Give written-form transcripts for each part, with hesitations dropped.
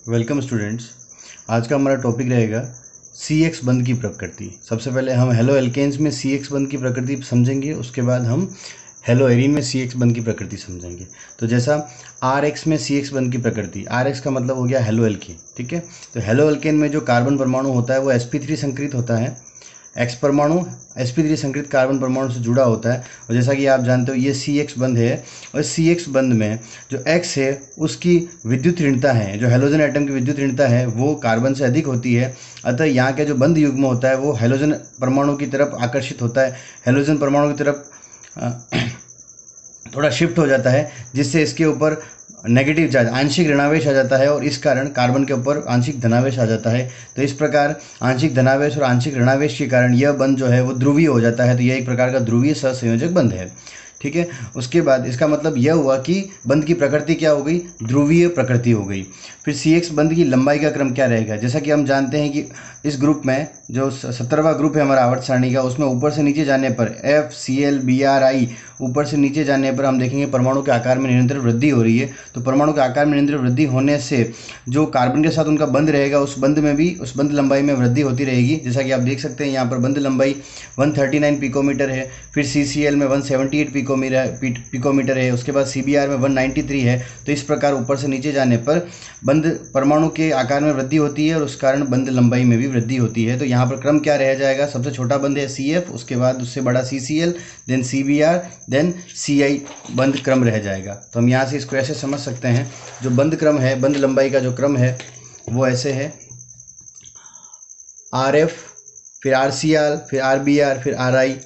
Welcome students. आज का हमारा टॉपिक रहेगा CX बंध की प्रकृति। सबसे पहले हम हेलो एल्केन्स में CX बंध की प्रकृति समझेंगे, उसके बाद हम हेलो एरीन में CX बंध की प्रकृति समझेंगे। तो जैसा RX में CX बंध की प्रकृति, RX का मतलब हो गया हेलो एल्केन, ठीक है। तो हेलो एल्केन में जो कार्बन परमाणु होता है वो sp3 संकरित होता है, X परमाणु sp3 संकरित कार्बन परमाणु से जुड़ा होता है। और जैसा कि आप जानते हो ये CX बंध है, और CX बंध में जो X है उसकी विद्युत ऋणता है, जो हेलोजन एटम की विद्युत ऋणता है वो कार्बन से अधिक होती है। अतः यहाँ के जो बंध युग्म होता है वो हेलोजन परमाणु की तरफ आकर्षित होता है, हेलोजन परमाणु की तरफ थोड़ा शिफ्ट हो जाता है, जिससे इसके ऊपर नेगेटिव चार्ज आंशिक ऋणावेश आ जाता है और इस कारण कार्बन के ऊपर आंशिक धनावेश आ जाता है। तो इस प्रकार आंशिक धनावेश और आंशिक ऋणावेश के कारण यह बंध जो है वो ध्रुवीय हो जाता है। तो यह एक प्रकार का ध्रुवीय सहसंयोजक बंध है, ठीक है। उसके बाद इसका मतलब यह हुआ कि बंध की प्रकृति क्या हो गई, ध्रुवीय प्रकृति हो गई। फिर CX बंध की लंबाई का क्रम क्या रहेगा, जैसा कि हम जानते हैं कि इस ग्रुप में जो 17वां ग्रुप है हमारा आवर्त सारणी का, उसमें ऊपर से नीचे जाने पर FCl Br I ऊपर से नीचे जाने पर हम देखेंगे परमाणु के आकार में निरंतर वृद्धि हो रही है। तो परमाणु के आकार में निरंतर वृद्धि होने से जो कार्बन के साथ उनका बंध रहेगा उस बंध में भी, उस बंध लंबाई में वृद्धि होती रहेगी। जैसा कि आप देख सकते हैं यहाँ पर बंध लंबाई 139 पिकोमीटर है, फिर CCl में 178 पिकोमीटर है, उसके बाद CBr में 193 है। तो इस प्रकार ऊपर से नीचे जाने पर बंध परमाणु के आकार में वृद्धि होती है और उस कारण बंध लंबाई में भी वृद्धि होती है। तो यहाँ पर क्रम क्या रह जाएगा, सबसे छोटा बंध है CF, उसके बाद उससे बड़ा CCl, then CBr, then CI बंध क्रम रह जाएगा। तो हम यहाँ से इसको ऐसे समझ सकते हैं, जो बंध क्रम है, बंध लंबाई का जो क्रम है वो ऐसे है, RF, फिर RCl, फिर RBr, फिर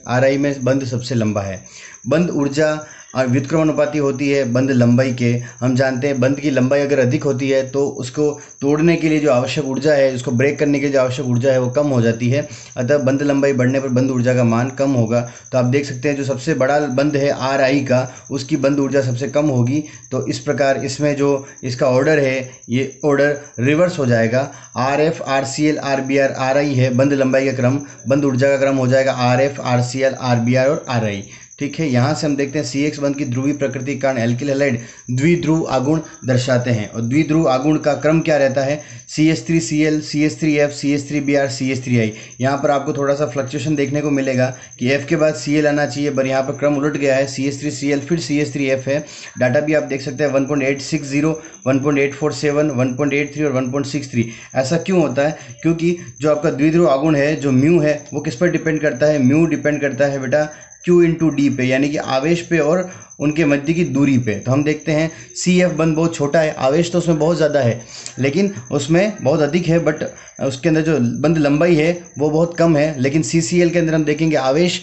RI में बंध सबसे लंबा है। बंध ऊर्जा और व्युत्क्रमानुपाती होती है बंध लंबाई के। हम जानते हैं बंध की लंबाई अगर अधिक होती है तो उसको तोड़ने के लिए जो आवश्यक ऊर्जा है, उसको ब्रेक करने के लिए जो आवश्यक ऊर्जा है वो कम हो जाती है। अतः बंध लंबाई बढ़ने पर बंध ऊर्जा का मान कम होगा। तो आप देख सकते हैं जो सबसे बड़ा बंध है RI का, उसकी बंध ऊर्जा सबसे कम होगी। तो इस प्रकार इसमें जो इसका ऑर्डर है ये ऑर्डर रिवर्स हो जाएगा। RF, RCl, RBr, RI है बंध लंबाई का क्रम, बंध ऊर्जा का क्रम हो जाएगा RF, RCl, RBr और RI, ठीक है। यहाँ से हम देखते हैं CX बंध की ध्रुवीय प्रकृति के कारण एल्किल हैलाइड द्विध्रुव आगुण दर्शाते हैं। और द्विध्रुव आगुण का क्रम क्या रहता है, CH3Cl, CH3F, CH3Br, CH3I। यहाँ पर आपको थोड़ा सा फ्लक्चुएशन देखने को मिलेगा कि F के बाद Cl आना चाहिए, पर यहाँ पर क्रम उलट गया है, CH3Cl फिर CH3F है। डाटा भी आप देख सकते हैं 1.860, 1.847, 1.83 और 1.63। ऐसा क्यों होता है, क्योंकि जो आपका द्विध्रुव आगुण है, जो म्यू है, वो किस पर डिपेंड करता है, म्यू डिपेंड करता है बेटा Q/D पे, यानी कि आवेश पे और उनके मध्य की दूरी पे। तो हम देखते हैं CF बंध बहुत छोटा है, आवेश तो उसमें बहुत ज़्यादा है लेकिन उसमें बहुत अधिक है, बट उसके अंदर जो बंध लंबाई है वो बहुत कम है। लेकिन CCl के अंदर हम देखेंगे आवेश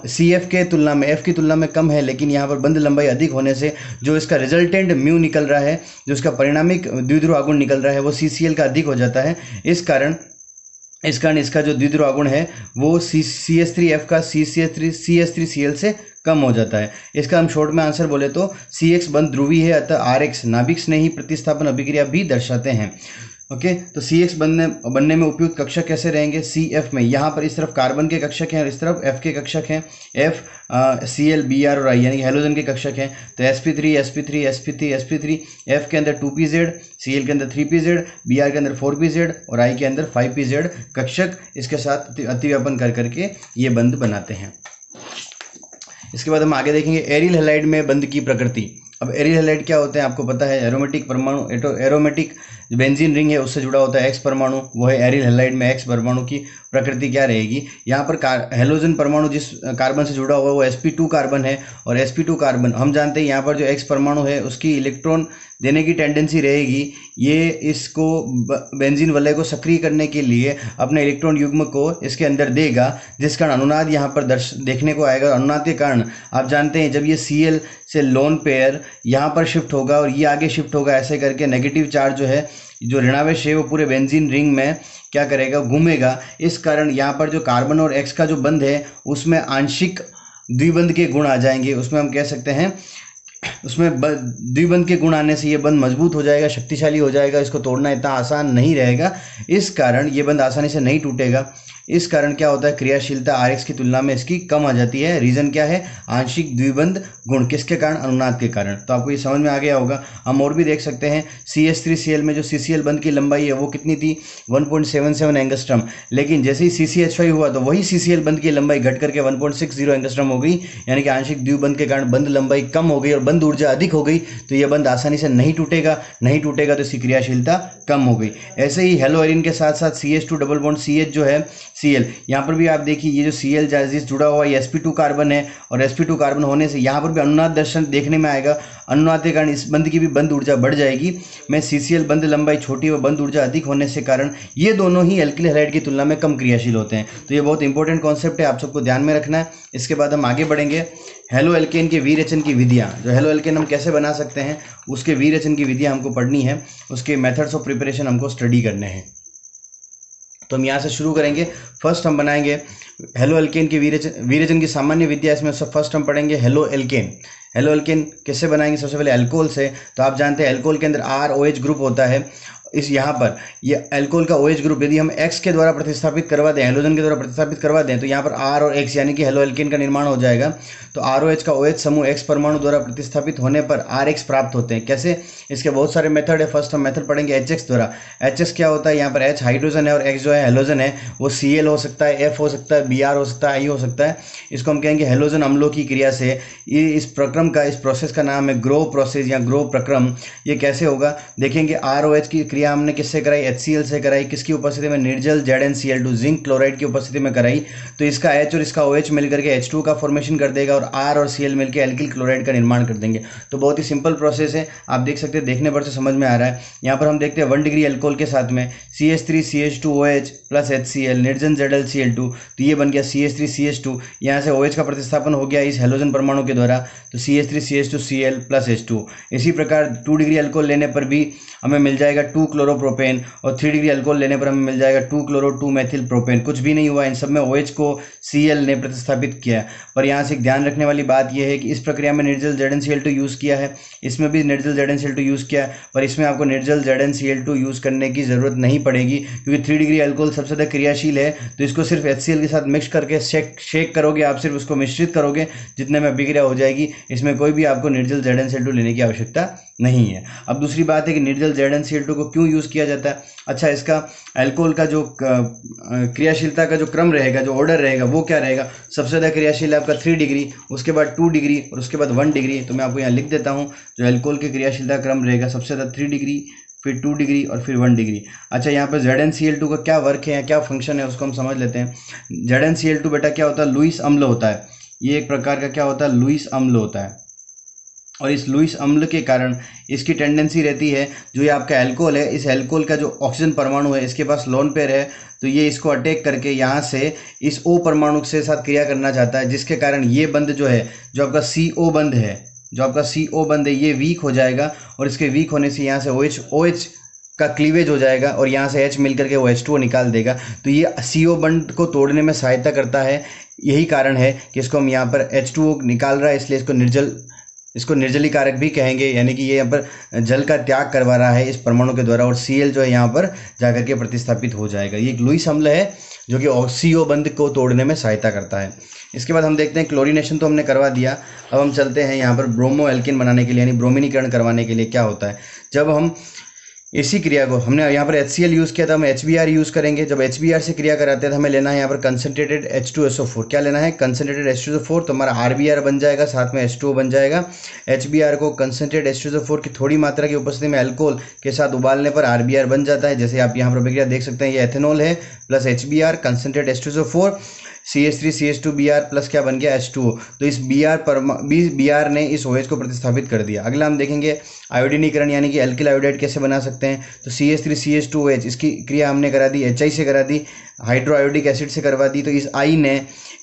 CF के तुलना में, F की तुलना में कम है, लेकिन यहाँ पर बंध लंबाई अधिक होने से जो इसका रिजल्टेंट म्यू निकल रहा है, जो इसका परिणामिक द्विध्रुव आगुण निकल रहा है वो CCl का अधिक हो जाता है। इस कारण इसका जो द्विध्रुव आगुण है वो CH3F का CH3Cl से कम हो जाता है। इसका हम शॉर्ट में आंसर बोले तो CX बंध ध्रुवीय है, अतः RX नाभिक स्नेही प्रतिस्थापन अभिक्रिया भी दर्शाते हैं। ओके, तो CX बनने में उपयुक्त कक्षक कैसे रहेंगे, CF में यहाँ पर इस तरफ कार्बन के कक्षक हैं और इस तरफ F के कक्षक हैं, F Cl Br और I यानी कि हेलोजन के कक्षक हैं। तो sp3 sp3 sp3 sp3, F के अंदर 2pz, Cl के अंदर 3pz, Br के अंदर 4pz और I के अंदर 5pz कक्षक इसके साथ अतिव्यापन कर करके ये बंध बनाते हैं। इसके बाद हम आगे देखेंगे एरिल हैलाइड में बंध की प्रकृति। अब एरिल हैलाइड क्या होते हैं आपको पता है, एरोमेटिक परमाणु, एरोमेटिक बेंजीन रिंग है उससे जुड़ा होता है X परमाणु, वो है एरिल हैलाइड में X परमाणु की प्रकृति क्या रहेगी। यहाँ पर हेलोजन परमाणु जिस कार्बन से जुड़ा हुआ है वो sp2 कार्बन है, और sp2 कार्बन हम जानते हैं यहाँ पर जो X परमाणु है उसकी इलेक्ट्रॉन देने की टेंडेंसी रहेगी। ये इसको बेंजीन वलय को सक्रिय करने के लिए अपने इलेक्ट्रॉन युग्म को इसके अंदर देगा, जिस कारण अनुनाद यहाँ पर देखने को आएगा। अनुनाद के कारण आप जानते हैं जब ये Cl से लोन पेयर यहाँ पर शिफ्ट होगा और ये आगे शिफ्ट होगा, ऐसे करके नेगेटिव चार्ज जो है, जो ऋणावेश है वो पूरे बेंजीन रिंग में क्या करेगा, घूमेगा। इस कारण यहाँ पर जो कार्बन और X का जो बंध है उसमें आंशिक द्विबंध के गुण आ जाएंगे। उसमें हम कह सकते हैं उसमें द्विबंध के गुण आने से ये बंध मजबूत हो जाएगा, शक्तिशाली हो जाएगा, इसको तोड़ना इतना आसान नहीं रहेगा। इस कारण ये बंध आसानी से नहीं टूटेगा। इस कारण क्या होता है, क्रियाशीलता Rx की तुलना में इसकी कम आ जाती है। रीजन क्या है, आंशिक द्विबंध गुण, किसके कारण, अनुनाद के कारण। तो आपको ये समझ में आ गया होगा। हम और भी देख सकते हैं, CH3Cl में जो CCl बंध की लंबाई है वो कितनी थी, 1.77 एंगस्ट्रम, लेकिन जैसे ही CCH5 हुआ तो वही CCl बंध की लंबाई घट करके 1.60 एंगस्ट्रम हो गई, यानी कि आंशिक द्विबंध के कारण बंध लंबाई कम हो गई और बंध ऊर्जा अधिक हो गई, तो यह बंध आसानी से नहीं टूटेगा तो इसकी क्रियाशीलता कम हो गई। ऐसे ही हेलोएरिन के साथ साथ CH2 डबल बॉन्ड CH जो है Cl, यहाँ पर भी आप देखिए ये जो Cl जिस जुड़ा हुआ है sp2 कार्बन है, और sp2 कार्बन होने से यहाँ पर भी अनुनाद दर्शन देखने में आएगा। अनुनाद के कारण इस बंध की भी बंध ऊर्जा बढ़ जाएगी। में CCl बंध लंबाई छोटी व बंध ऊर्जा अधिक होने से कारण ये दोनों ही एल्किल हैलाइड की तुलना में कम क्रियाशील होते हैं। तो ये बहुत इंपॉर्टेंट कॉन्सेप्ट है, आप सबको ध्यान में रखना है। इसके बाद हम आगे बढ़ेंगे। हेलो एल्केन के विरेचन की विधियाँ, जो हेलो एल्केन हम कैसे बना सकते हैं उसके विरेचन की विधियाँ हमको पढ़नी है, उसके मेथड्स ऑफ प्रिपरेशन हमको स्टडी करने हैं। तो हम यहाँ से शुरू करेंगे। फर्स्ट हम बनाएंगे हेलो एल्केन की विरेचन की सामान्य विधियाँ। इसमें सब फर्स्ट हम पढ़ेंगे हेलो एल्केन। हेलो एल्केन कैसे बनाएंगे, सबसे पहले अल्कोहल से। तो आप जानते हैं अल्कोहल के अंदर ROH ग्रुप होता है। इस यहाँ पर ये अल्कोहल का OH ग्रुप यदि हम X के द्वारा प्रतिस्थापित करवा दें, हेलोजन के द्वारा प्रतिस्थापित करवा दें, तो यहाँ पर R और X यानी कि हेलो एल्केन का निर्माण हो जाएगा। तो ROH का OH समूह X परमाणु द्वारा प्रतिस्थापित होने पर RH प्राप्त होते हैं। कैसे, इसके बहुत सारे मेथड है। फर्स्ट हम मेथड पढ़ेंगे HX द्वारा। HX क्या होता है, यहाँ पर H हाइड्रोजन है और X जो है हेलोजन है, वो Cl हो सकता है, F हो सकता है, Br हो सकता है, I हो सकता है। इसको हम कहेंगे हेलोजन अम्लों की क्रिया से। ये इस प्रक्रम का, इस प्रोसेस का नाम है ग्रोव प्रोसेस या ग्रोव प्रक्रम। ये कैसे होगा देखेंगे। ROH की क्रिया हमने किससे कराई, HCl से कराई। किसकी उपस्थिति में, निर्जल ZnCl2 जिंक क्लोराइड की उपस्थिति में कराई। तो इसका H और इसका OH मिलकर के H2 का फॉर्मेशन कर देगा और R और Cl मिलकर एल्किल क्लोराइड का निर्माण कर देंगे। तो बहुत ही सिंपल प्रोसेस है, आप देख सकते हैं, देखने पर से समझ में आ रहा है। यहाँ पर हम देखते हैं 1 डिग्री अल्कोहल के साथ में CH3CH2OH प्लस HCl निर्जन ZlCl2, तो ये बन गया CH3CH2। यहाँ से OH का प्रतिस्थापन हो गया इस हेलोजन परमाणु के द्वारा, तो CH3CH2Cl प्लस H2। इसी प्रकार 2 डिग्री अल्कोहल लेने पर भी हमें मिल जाएगा 2 क्लोरोप्रोपेन, और 3 डिग्री अल्कोहल लेने पर हमें मिल जाएगा 2 क्लोरो 2 मेथिल प्रोपेन। कुछ भी नहीं हुआ, इन सब में OH को Cl ने प्रतिस्थापित किया। पर यहाँ से एक ध्यान रखने वाली बात यह है कि इस प्रक्रिया में निर्जल ZnCl2 यूज़ किया है, इसमें भी निर्जल ZnCl2 यूज़ किया, पर इसमें आपको निर्जल ZnCl2 यूज़ करने की ज़रूरत नहीं पड़ेगी, क्योंकि 3 डिग्री अल्कोहल सबसे ज़्यादा क्रियाशील है। तो इसको सिर्फ HCl के साथ मिक्स करके शेक करोगे, आप सिर्फ उसको मिश्रित करोगे, जितने में अभिक्रिया हो जाएगी। इसमें कोई भी आपको निर्जल ZnCl2 लेने की आवश्यकता नहीं है। अब दूसरी बात है कि निर्जल ZnCl2 को क्यों यूज़ किया जाता है। अच्छा, इसका अल्कोहल का जो क्रियाशीलता का जो क्रम रहेगा, जो ऑर्डर रहेगा, वो क्या रहेगा। सबसे ज़्यादा क्रियाशील है आपका 3 डिग्री, उसके बाद 2 डिग्री और उसके बाद 1 डिग्री। तो मैं आपको यहाँ लिख देता हूँ, जो अल्कोहल की क्रियाशीलता क्रम रहेगा, सबसे ज़्यादा 3 डिग्री, फिर 2 डिग्री और फिर 1 डिग्री। अच्छा, यहाँ पर ZnCl2 का क्या वर्क है या क्या फंक्शन है उसको हम समझ लेते हैं। ZnCl2 बेटा क्या होता है, लुईस अम्ल होता है। ये एक प्रकार का क्या होता है, लुईस अम्ल होता है। और इस लुईस अम्ल के कारण इसकी टेंडेंसी रहती है, जो ये आपका अल्कोहल है, इस अल्कोहल का जो ऑक्सीजन परमाणु है, इसके पास लोन पेयर है, तो ये इसको अटैक करके यहाँ से इस O परमाणु के साथ क्रिया करना चाहता है, जिसके कारण ये बंध जो है, जो आपका CO बंध है, ये वीक हो जाएगा। और इसके वीक होने से यहाँ से OH का क्लीवेज हो जाएगा और यहाँ से H मिलकर के वो H2O निकाल देगा। तो ये CO बंध को तोड़ने में सहायता करता है। यही कारण है कि इसको हम यहाँ पर H2O निकाल रहा है, इसलिए इसको निर्जलीकारक भी कहेंगे, यानी कि ये यहाँ पर जल का त्याग करवा रहा है इस परमाणु के द्वारा, और Cl जो है यहाँ पर जाकर के प्रतिस्थापित हो जाएगा। ये एक लुईस अम्ल है जो कि CO बंध को तोड़ने में सहायता करता है। इसके बाद हम देखते हैं क्लोरीनेशन तो हमने करवा दिया। अब हम चलते हैं यहाँ पर ब्रोमो एल्किन बनाने के लिए, यानी ब्रोमिनीकरण करवाने के लिए। क्या होता है, जब हम इसी क्रिया को, हमने यहाँ पर HCl यूज़ किया था, हम HBr यूज़ करेंगे। जब HBr से क्रिया कराते हैं तो हमें लेना है यहाँ पर कंसनट्रेटेड H2SO4। क्या लेना है, कंसनट्रेटेड H2SO4। तो हमारा RBr बन जाएगा, साथ में H2O बन जाएगा। HBr को कंसनट्रेटेड H2SO4 की थोड़ी मात्रा की उपस्थिति में अल्कोहल के साथ उबालने पर RBr बन जाता है। जैसे आप यहाँ पर प्रक्रिया देख सकते हैं, ये एथेनॉल है plus HBr concentrated H2SO4 CH3CH2Br plus क्या बन गया, H2O। तो इस Br ने इस OH को प्रतिस्थापित कर दिया। अगला हम देखेंगे आयोडीनीकरण, यानी कि एल्किल आयोडाइड कैसे बना सकते हैं। तो CH3CH2OH, इसकी क्रिया हमने करा दी, HI से करा दी, हाइड्रो आयोडिक एसिड से करवा दी। तो इस I ने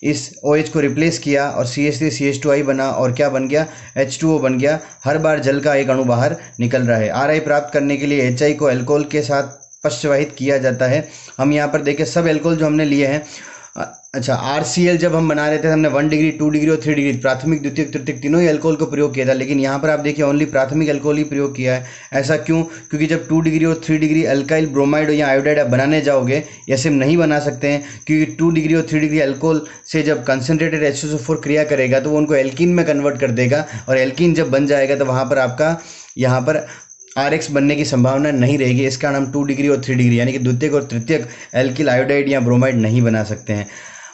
इस OH को रिप्लेस किया और CH3CH2I बना, और क्या बन गया, H2O बन गया। हर बार जल का एक अणु बाहर निकल रहा है। RI प्राप्त करने के लिए HI को अल्कोहल के साथ पश्चवाहित किया जाता है। हम यहाँ पर देखें, सब अल्कोहल जो हमने लिए हैं अच्छा, RCl जब हम बना रहे थे हमने 1 डिग्री, 2 डिग्री और 3 डिग्री प्राथमिक, द्वितीयक, तृतीयक तीनों ही अल्कोहल को प्रयोग किया था, लेकिन यहाँ पर आप देखिए ओनली प्राथमिक अल्कोहल ही प्रयोग किया है। ऐसा क्यों? क्योंकि जब 2 डिग्री और 3 डिग्री अल्काइल ब्रोमाइड या आयोडाइड आप बनाने जाओगे, ऐसे नहीं बना सकते हैं, क्योंकि 2 डिग्री और 3 डिग्री अल्कोहल से जब कंसनट्रेटेड H2SO4 क्रिया करेगा तो वो उनको एल्कीन में कन्वर्ट कर देगा, और एल्कीन जब बन जाएगा तो वहाँ पर आपका यहाँ पर RX बनने की संभावना नहीं रहेगी। इस कारण हम 2 डिग्री और 3 डिग्री यानी कि द्वितीयक और तृतीयक एल्किल आयोडाइड या ब्रोमाइड नहीं बना सकते हैं।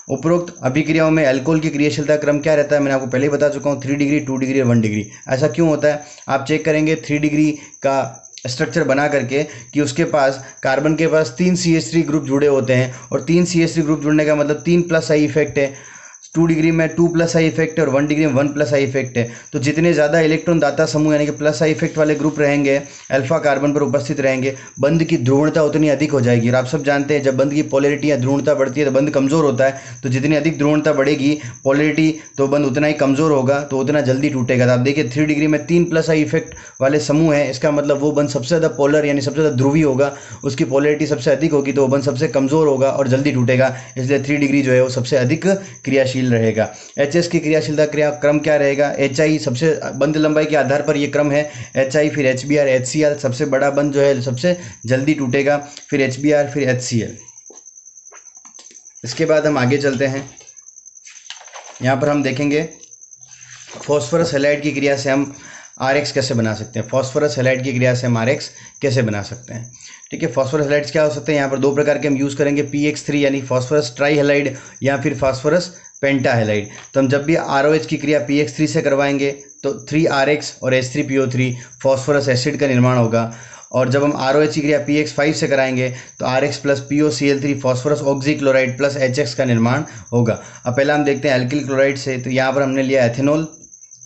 उपरोक्त अभिक्रियाओं में अल्कोहल की क्रियाशीलता क्रम क्या रहता है, मैंने आपको पहले ही बता चुका हूँ, 3 डिग्री, 2 डिग्री और 1 डिग्री। ऐसा क्यों होता है? आप चेक करेंगे 3 डिग्री का स्ट्रक्चर बना करके कि उसके पास कार्बन के पास 3 CH3 ग्रुप जुड़े होते हैं, और 3 CH3 ग्रुप जुड़ने का मतलब 3+I इफेक्ट है। 2 डिग्री में 2+I इफेक्ट है और 1 डिग्री में 1+I इफेक्ट है। तो जितने ज़्यादा इलेक्ट्रॉन दाता समूह यानी कि +I इफेक्ट वाले ग्रुप रहेंगे, अल्फा कार्बन पर उपस्थित रहेंगे, बंध की ध्रुवणता उतनी अधिक हो जाएगी। और आप सब जानते हैं जब बंध की पोलैरिटी या ध्रुवणता बढ़ती है तो बंध कमज़ोर होता है। तो जितनी अधिक ध्रुवणता बढ़ेगी पोलैरिटी, तो बंध उतना ही कमज़ोर होगा, तो उतना जल्दी टूटेगा। तो आप देखिए 3 डिग्री में 3+I इफेक्ट वाले समूह है, इसका मतलब वो बंध सबसे ज़्यादा पोलर यानी सबसे ज़्यादा ध्रुवी होगा, उसकी पोलैरिटी सबसे अधिक होगी, तो वो बंध सबसे कमज़ोर होगा और जल्दी टूटेगा। इसलिए 3 डिग्री जो है वो सबसे अधिक क्रियाशील रहेगा। HS की क्रियाशीलता क्रम क्या रहेगा? HI सबसे बंध लंबाई के आधार पर ये क्रम है, HI फिर HBr HCl, सबसे बड़ा बंध जो है सबसे जल्दी टूटेगा, फिर HBr फिर HCl। इसके बाद हम आगे चलते हैं। यहाँ पर हम देखेंगे फॉस्फोरस हैलाइड की क्रिया से हम RX कैसे बना सकते हैं। फॉस्फोरस हैलाइड की क्रिया से हम RX कैसे बना सकते हैं? ठीक है, फॉस्फोरस हैलाइड्स क्या हो सकते हैं? यहाँ पर 2 प्रकार के हम यूज़ करेंगे, PX3 यानी फॉस्फोरस ट्राई हैलाइड या फिर फॉस्फोरस पेंटा हैलाइड। तो हम जब भी ROH की क्रिया PX3 से करवाएंगे तो 3RX और H3PO3 फॉस्फोरस एसिड का निर्माण होगा, और जब हम ROH की क्रिया PX5 से कराएंगे तो RX plus POCl3 phosphorus oxychloride plus HX का निर्माण होगा। अब पहला हम देखते हैं एल्किल क्लोराइड से। तो यहाँ पर हमने लिया एथेनॉल,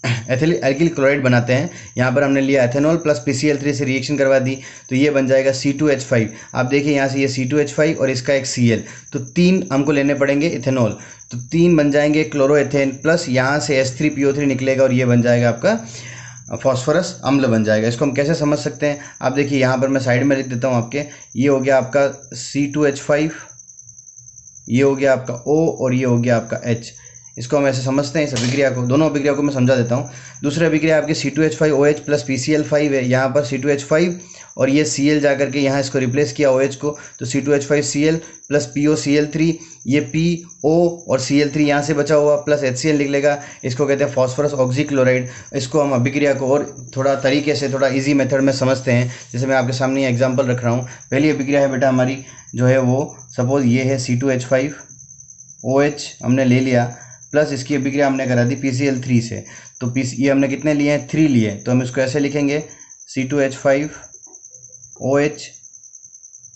एल्किल क्लोराइड बनाते हैं। यहाँ पर हमने लिया एथेनॉल प्लस PCl3 से रिएक्शन करवा दी, तो ये बन जाएगा C2H5। आप देखिए यहाँ से ये C2H5 और इसका एक Cl, तो 3 हमको लेने पड़ेंगे इथेनॉल, तो 3 बन जाएंगे क्लोरोएथेन, प्लस यहाँ से H3PO3 निकलेगा और ये बन जाएगा आपका फॉस्फोरस अम्ल बन जाएगा। इसको हम कैसे समझ सकते हैं? आप देखिए यहाँ पर मैं साइड में लिख देता हूँ आपके, ये हो गया आपका C2H5, ये हो गया आपका O और ये हो गया आपका H। इसको हम ऐसे समझते हैं इस अभिक्रिया को, दोनों अभिक्रिया को मैं समझा देता हूँ। दूसरी अभिक्रिया आपकी C2H5OH प्लस PCl5 है, यहाँ पर C2H5 और ये Cl जा करके यहाँ इसको रिप्लेस किया OH को, तो C2H5Cl प्लस POCl3, ये PO और Cl3 यहाँ से बचा हुआ प्लस HCl निकलेगा, इसको कहते हैं फॉस्फोरस ऑक्सीक्लोराइड। इसको हम अभिक्रिया को और थोड़ा तरीके से, थोड़ा इजी मेथड में समझते हैं, जैसे मैं आपके सामने एग्जांपल रख रहा हूँ। पहली अभिक्रिया है बेटा हमारी जो है वो, सपोज ये है C2H5OH हमने ले लिया, प्लस इसकी अभिक्रिया हमने करा दी PCl3 से, तो ये हमने कितने लिए हैं? 3 लिए, तो हम इसको ऐसे लिखेंगे C2H5OH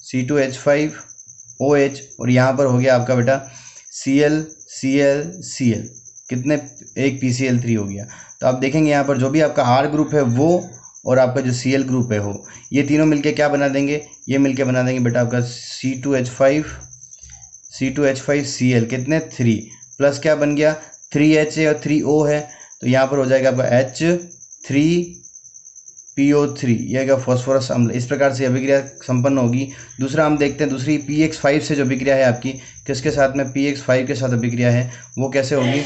C2H5OH और यहाँ पर हो गया आपका बेटा Cl Cl Cl, कितने? एक PCl3 हो गया। तो आप देखेंगे यहाँ पर जो भी आपका R ग्रुप है वो और आपका जो Cl ग्रुप है हो, ये तीनों मिलके क्या बना देंगे? ये मिलके बना देंगे बेटा आपका C2H5Cl, कितने? 3, प्लस क्या बन गया? 3H है और 3O है, तो यहाँ पर हो जाएगा आपका H3PO3, यह क्या? फॉस्फोरस अम्ल। इस प्रकार से अभिक्रिया संपन्न होगी। दूसरा हम देखते हैं, दूसरी PX5 से जो अभिक्रिया है आपकी, किसके साथ में? PX5 के साथ अभिक्रिया है, वो कैसे होगी?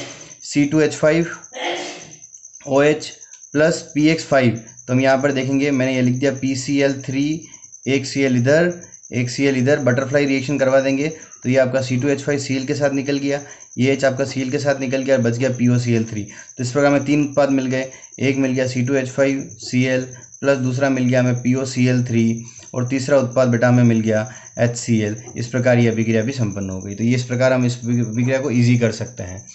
C2H5OH प्लस PX5, तो हम यहाँ पर देखेंगे, मैंने ये लिख दिया PCl3, एक Cl इधर एक Cl इधर, बटरफ्लाई रिएक्शन करवा देंगे, तो ये आपका C2H5 Cl के साथ निकल गया, ये H आपका Cl के साथ निकल गया और बच गया POCl3। तो इस प्रकार में 3 उत्पाद मिल गए, एक मिल गया C2H5Cl प्लस दूसरा मिल गया हमें POCl3 और तीसरा उत्पाद बेटा हमें मिल गया HCl। इस प्रकार ये अभिक्रिया भी संपन्न हो गई। तो ये इस प्रकार हम इस अभिक्रिया को ईजी कर सकते हैं।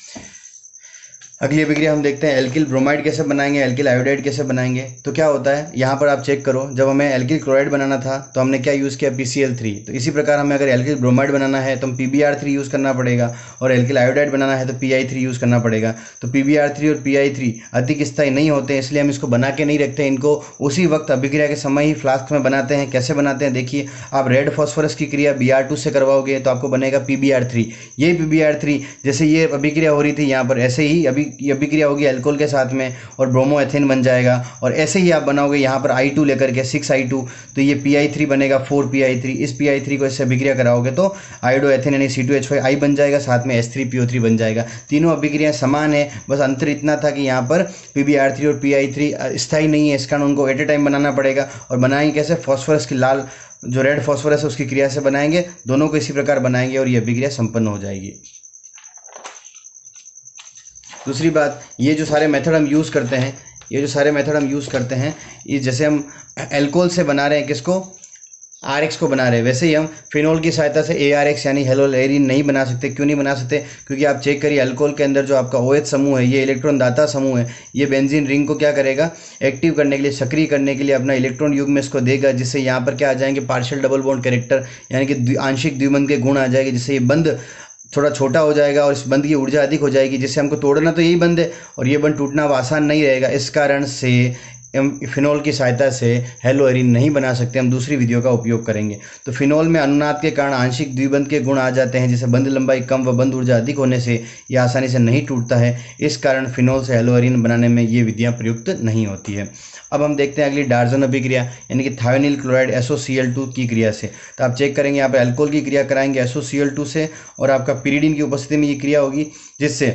अगली अभिक्रिया हम देखते हैं एल्किल ब्रोमाइड कैसे बनाएंगे, एल्किल आयोडाइड कैसे बनाएंगे। तो क्या होता है यहाँ पर आप चेक करो, जब हमें एल्किल क्लोराइड बनाना था तो हमने क्या यूज़ किया? PCl3। तो इसी प्रकार हमें अगर एल्किल ब्रोमाइड बनाना है तो हम PBr3 यूज़ करना पड़ेगा, और एल्किल आयोडाइड बनाना है तो PI3 यूज़ करना पड़ेगा। तो PBr3 और PI3 अधिक स्थायी नहीं होते हैं, इसलिए हम इसको बना के नहीं रखते, इनको उसी वक्त अभिक्रिया के समय ही फ्लास्क में बनाते हैं। कैसे बनाते हैं देखिए, आप रेड फॉस्फोरस की क्रिया Br2 से करवाओगे तो आपको बनेगा PBr3। ये PBr3 जैसे ये अभिक्रिया हो रही थी यहाँ पर, ऐसे ही अभी ये अभिक्रिया होगी अल्कोहल के साथ में और ब्रोमो एथेन बन जाएगा। और ऐसे ही आप बनाओगे यहाँ पर I2 लेकर के 6I2, तो ये PI3 बनेगा 4PI3। इस PI3 को इससे अभिक्रिया कराओगे तो आयोडो एथेन यानी C2H5I बन जाएगा, साथ में H3PO3 बन जाएगा। तीनों अभिक्रियाएं समान है, बस अंतर इतना था कि यहाँ पर PbR3 और PI3 स्थायी नहीं है, इस कारण उनको एट ए टाइम बनाना पड़ेगा। और बनाएंगे कैसे, फॉस्फोरस की लाल जो रेड फॉस्फोरस है उसकी क्रिया से बनाएंगे, दोनों को इसी प्रकार बनाएंगे और ये अभिक्रिया संपन्न हो जाएगी। दूसरी बात, ये जो सारे मेथड हम यूज़ करते हैं, ये जैसे हम एल्कोहल से बना रहे हैं किसको, RX को बना रहे हैं, वैसे ही हम फिनोल की सहायता से ARX यानी हेलोएरिन नहीं बना सकते। क्यों नहीं बना सकते, क्योंकि आप चेक करिए अल्कोहल के अंदर जो आपका OH समूह है, ये इलेक्ट्रॉन दाता समूह है, ये बेंजीन रिंग को क्या करेगा, एक्टिव करने के लिए, सक्रिय करने के लिए अपना इलेक्ट्रॉन युग्म इसको देगा, जिससे यहाँ पर क्या आ जाएंगे, पार्शियल डबल बॉन्ड कैरेक्टर यानी कि आंशिक द्विबंध के गुण आ जाएंगे, जिससे ये बंध थोड़ा छोटा हो जाएगा और इस बंध की ऊर्जा अधिक हो जाएगी, जिससे हमको तोड़ना तो यही बंध है और ये बंध टूटना अब आसान नहीं रहेगा। इस कारण से हम फिनोल की सहायता से हेलोएरिन नहीं बना सकते, हम दूसरी विधियों का उपयोग करेंगे। तो फिनोल में अनुनाद के कारण आंशिक द्विबंध के गुण आ जाते हैं, जिससे बंध लंबाई कम व बंध ऊर्जा अधिक होने से ये आसानी से नहीं टूटता है। इस कारण फिनोल से हेलोएरिन बनाने में ये विधियाँ प्रयुक्त नहीं होती है। अब हम देखते हैं अगली डार्जन अभिक्रिया यानी कि थायोनिल क्लोराइड SOCl2 की क्रिया से। तो आप चेक करेंगे यहाँ पर अल्कोहल की क्रिया कराएंगे SOCl2 से और आपका पिरिडीन की उपस्थिति में ये क्रिया होगी, जिससे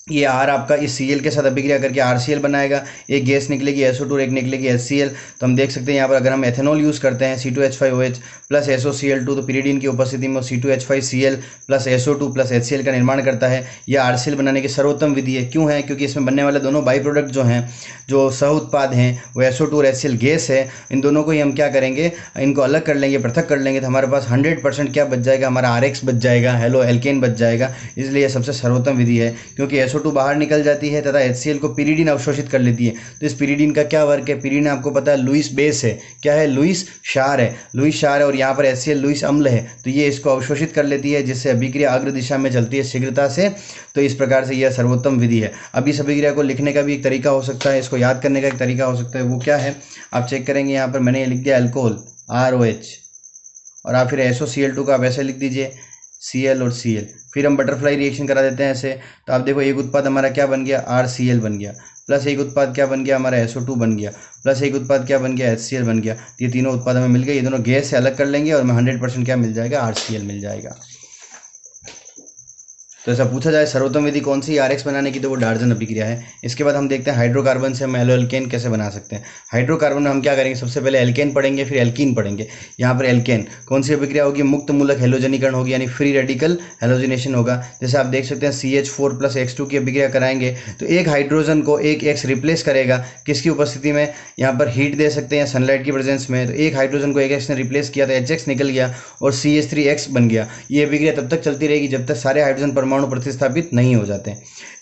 ये R आपका इस Cl के साथ अभिक्रिया करके RCl बनाएगा, एक गैस निकलेगी SO2 और एक निकलेगी HCl। तो हम देख सकते हैं यहाँ पर अगर हम एथेनॉल यूज़ करते हैं C2H5OH प्लस SOCl2, तो पिरिडीन की उपस्थिति में C2H5Cl plus SO2 plus HCl का निर्माण करता है। यह RCl बनाने की सर्वोत्तम विधि है। क्यों है, क्योंकि इसमें बनने वाले दोनों बाई प्रोडक्ट जो हैं, जो सह उत्पाद हैं, वो SO2 और HCl गैस है। इन दोनों को ही हम क्या करेंगे, इनको अलग कर लेंगे, पृथक कर लेंगे, तो हमारे पास 100% क्या बच जाएगा, हमारा RX बच जाएगा, हेलो एल्केन बच जाएगा। इसलिए यह सबसे सर्वोत्तम विधि है, क्योंकि SO2 बाहर निकल जाती है तथा HCl को पिरिडीन अवशोषित कर लेती है। तो इस पिरिडीन का क्या वर्क है, पिरिडीन आपको पता है लुईस बेस है, क्या है, लुईस क्षार है और यहाँ पर HCl लुईस अम्ल है, तो ये इसको अवशोषित कर लेती है, जिससे अभिक्रिया अग्र दिशा में चलती है शीघ्रता से। तो इस प्रकार से यह सर्वोत्तम विधि है। अब इस अभिक्रिया को लिखने का भी एक तरीका हो सकता है, इसको याद करने का एक तरीका हो सकता है, वो क्या है, आप चेक करेंगे यहाँ पर मैंने ये लिख दिया अल्कोहल ROH और आप फिर SOCl2 का आप ऐसे लिख दीजिए Cl और Cl, फिर हम बटरफ्लाई रिएक्शन करा देते हैं ऐसे। तो आप देखो एक उत्पाद हमारा क्या बन गया, RCl बन गया, प्लस एक उत्पाद क्या बन गया हमारा SO2 बन गया, प्लस एक उत्पाद क्या बन गया HCl बन गया। ये तीनों उत्पाद हमें मिल गए, ये दोनों गैस से अलग कर लेंगे और हमें 100% क्या मिल जाएगा, RCl मिल जाएगा। तो ऐसा पूछा जाए सर्वोत्तम विधि कौन सी RX बनाने की, तो वो डार्जन अभिक्रिया है। इसके बाद हम देखते हैं हाइड्रोकार्बन से हम एल्केन कैसे बना सकते हैं। हाइड्रोकार्बन में हम क्या करेंगे, सबसे पहले एल्केन पढ़ेंगे, फिर एल्कीन पढ़ेंगे। यहाँ पर एल्केन कौन सी अभिक्रिया होगी, मुक्त मूलक हेलोजनीकरण होगी, यानी फ्री रेडिकल हेलोजिनेशन होगा। जैसे आप देख सकते हैं CH4 + X2 की अभिक्रिया कराएंगे तो एक हाइड्रोजन को एक X रिप्लेस करेगा, किसकी उपस्थिति में, यहाँ पर हीट दे सकते हैं सनलाइट की प्रेजेंस में। तो एक हाइड्रोजन को एक X ने रिप्लेस किया तो HX निकल गया और CH3X बन गया। ये अभिक्रिया तब तक चलती रहेगी जब तक सारे हाइड्रोजन परमाणु प्रतिस्थापित नहीं हो जाते।